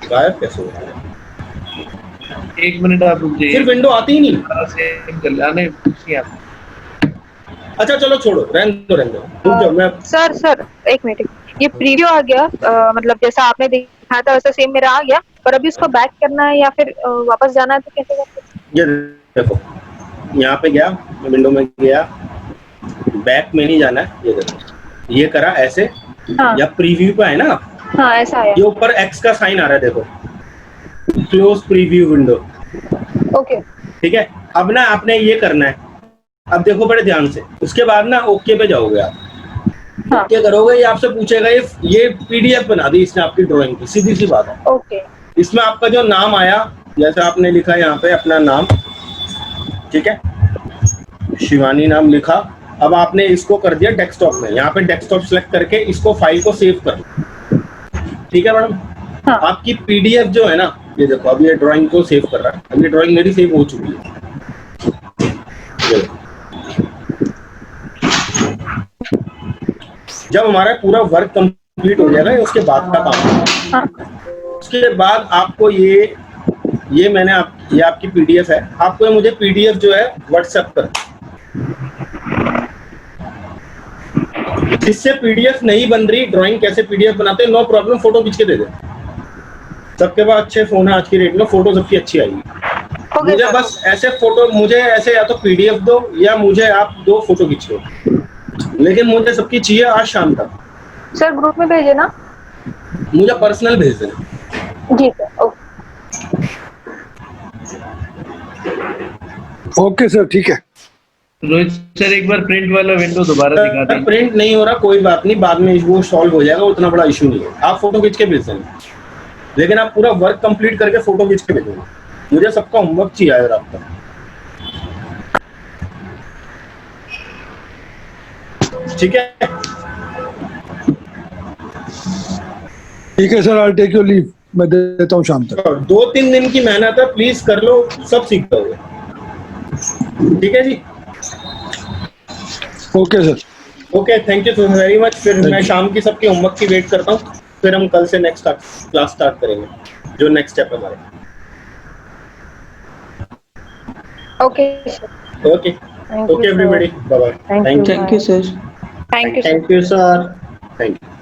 गायब कैसे हो रहा है? 1 मिनट आप रुक जाइए, फिर विंडो आती ही नहीं। अच्छा चलो छोड़ो, रहने दो रुक जाओ। मैं सर 1 मिनट, ये प्रीव्यू आ गया, मतलब जैसा आपने दिखाया था वैसा सेम मेरा आ गया, पर अभी उसको बैक करना है या फिर वापस जाना है तो कैसे करते हैं? ये देखो यहाँ पे गया, विंडो में गया, बैक में नहीं जाना है। ये देखो ये करा ऐसे, हाँ। या प्रीव्यू पे है ना, हाँ ऐसा है। ये ऊपर एक्स का साइन आ रहा है, देखो क्लोज प्रीव्यू विंडो। ओके ठीक है, अब ना आपने ये करना है, अब देखो बड़े ध्यान से, उसके बाद ना ओके पे जाओगे आप। हाँ। ओके करोगे, ये आपसे पूछेगा ये पीडीएफ बना दी इसने आपकी ड्राइंग की, सीधी सी बात है। ओके, इसमें आपका जो नाम आया, जैसे आपने लिखा यहाँ पे अपना नाम, ठीक है, शिवानी नाम लिखा। अब आपने इसको कर दिया डेस्कटॉप में, यहाँ पे डेस्कटॉप सेलेक्ट करके इसको फाइल को सेव कर दो। ठीक है मैडम, हाँ। आपकी पीडीएफ जो है ना, ये देखो अब ये ड्राइंग को सेव कर रहा है, अब ये ड्राइंग मेरी सेव हो चुकी है। जब हमारा पूरा वर्क कंप्लीट हो जाएगा, उसके बाद का काम है। उसके बाद आपको ये मैंने ये आपकी पीडीएफ है, आपको मुझे पीडीएफ जो है व्हाट्सएप पर, जिससे पीडीएफ नहीं बन रही, ड्राइंग कैसे पीडीएफ बनाते हैं, नो प्रॉब्लम, फोटो खींच के दे दे। सबके पास अच्छे फोन है आज की डेट में, फोटो सबकी अच्छी आएगी। मुझे बस ऐसे फोटो, मुझे ऐसे या तो पीडीएफ दो या मुझे आप 2 फोटो खींच लो, लेकिन मुझे सबकी चाहिए आज शाम तक। सर ग्रुप में भेजे ना, मुझे पर्सनल भेज देना। जी सर, ओके। ओके सर, ठीक है। रोहित सर एक बार प्रिंट वाला विंडो दोबारा दिखा दें। प्रिंट नहीं हो रहा, कोई बात नहीं, बाद में वो सॉल्व हो जाएगा, उतना बड़ा इशू नहीं है। आप फोटो खींच के भेज देना, लेकिन आप पूरा वर्क कंप्लीट करके फोटो खींच के भेजना। मुझे सबका होमवर्क चाहिए यार आपका। ठीक है, ठीक है sir, I take your leave, मैं दे देता हूँ शाम तक। 2-3 दिन की मेहनत है, प्लीज कर लो, सब सीख जाओगे। ठीक है जी, okay sir, okay, thank you very much. फिर मैं शाम की सबके होमवर्क की वेट करता हूँ, फिर हम कल से नेक्स्ट क्लास स्टार्ट करेंगे, जो नेक्स्ट स्टेप है हमारा। Okay okay okay everybody, bye bye. Thank you sir. Thank you sir. Thank you.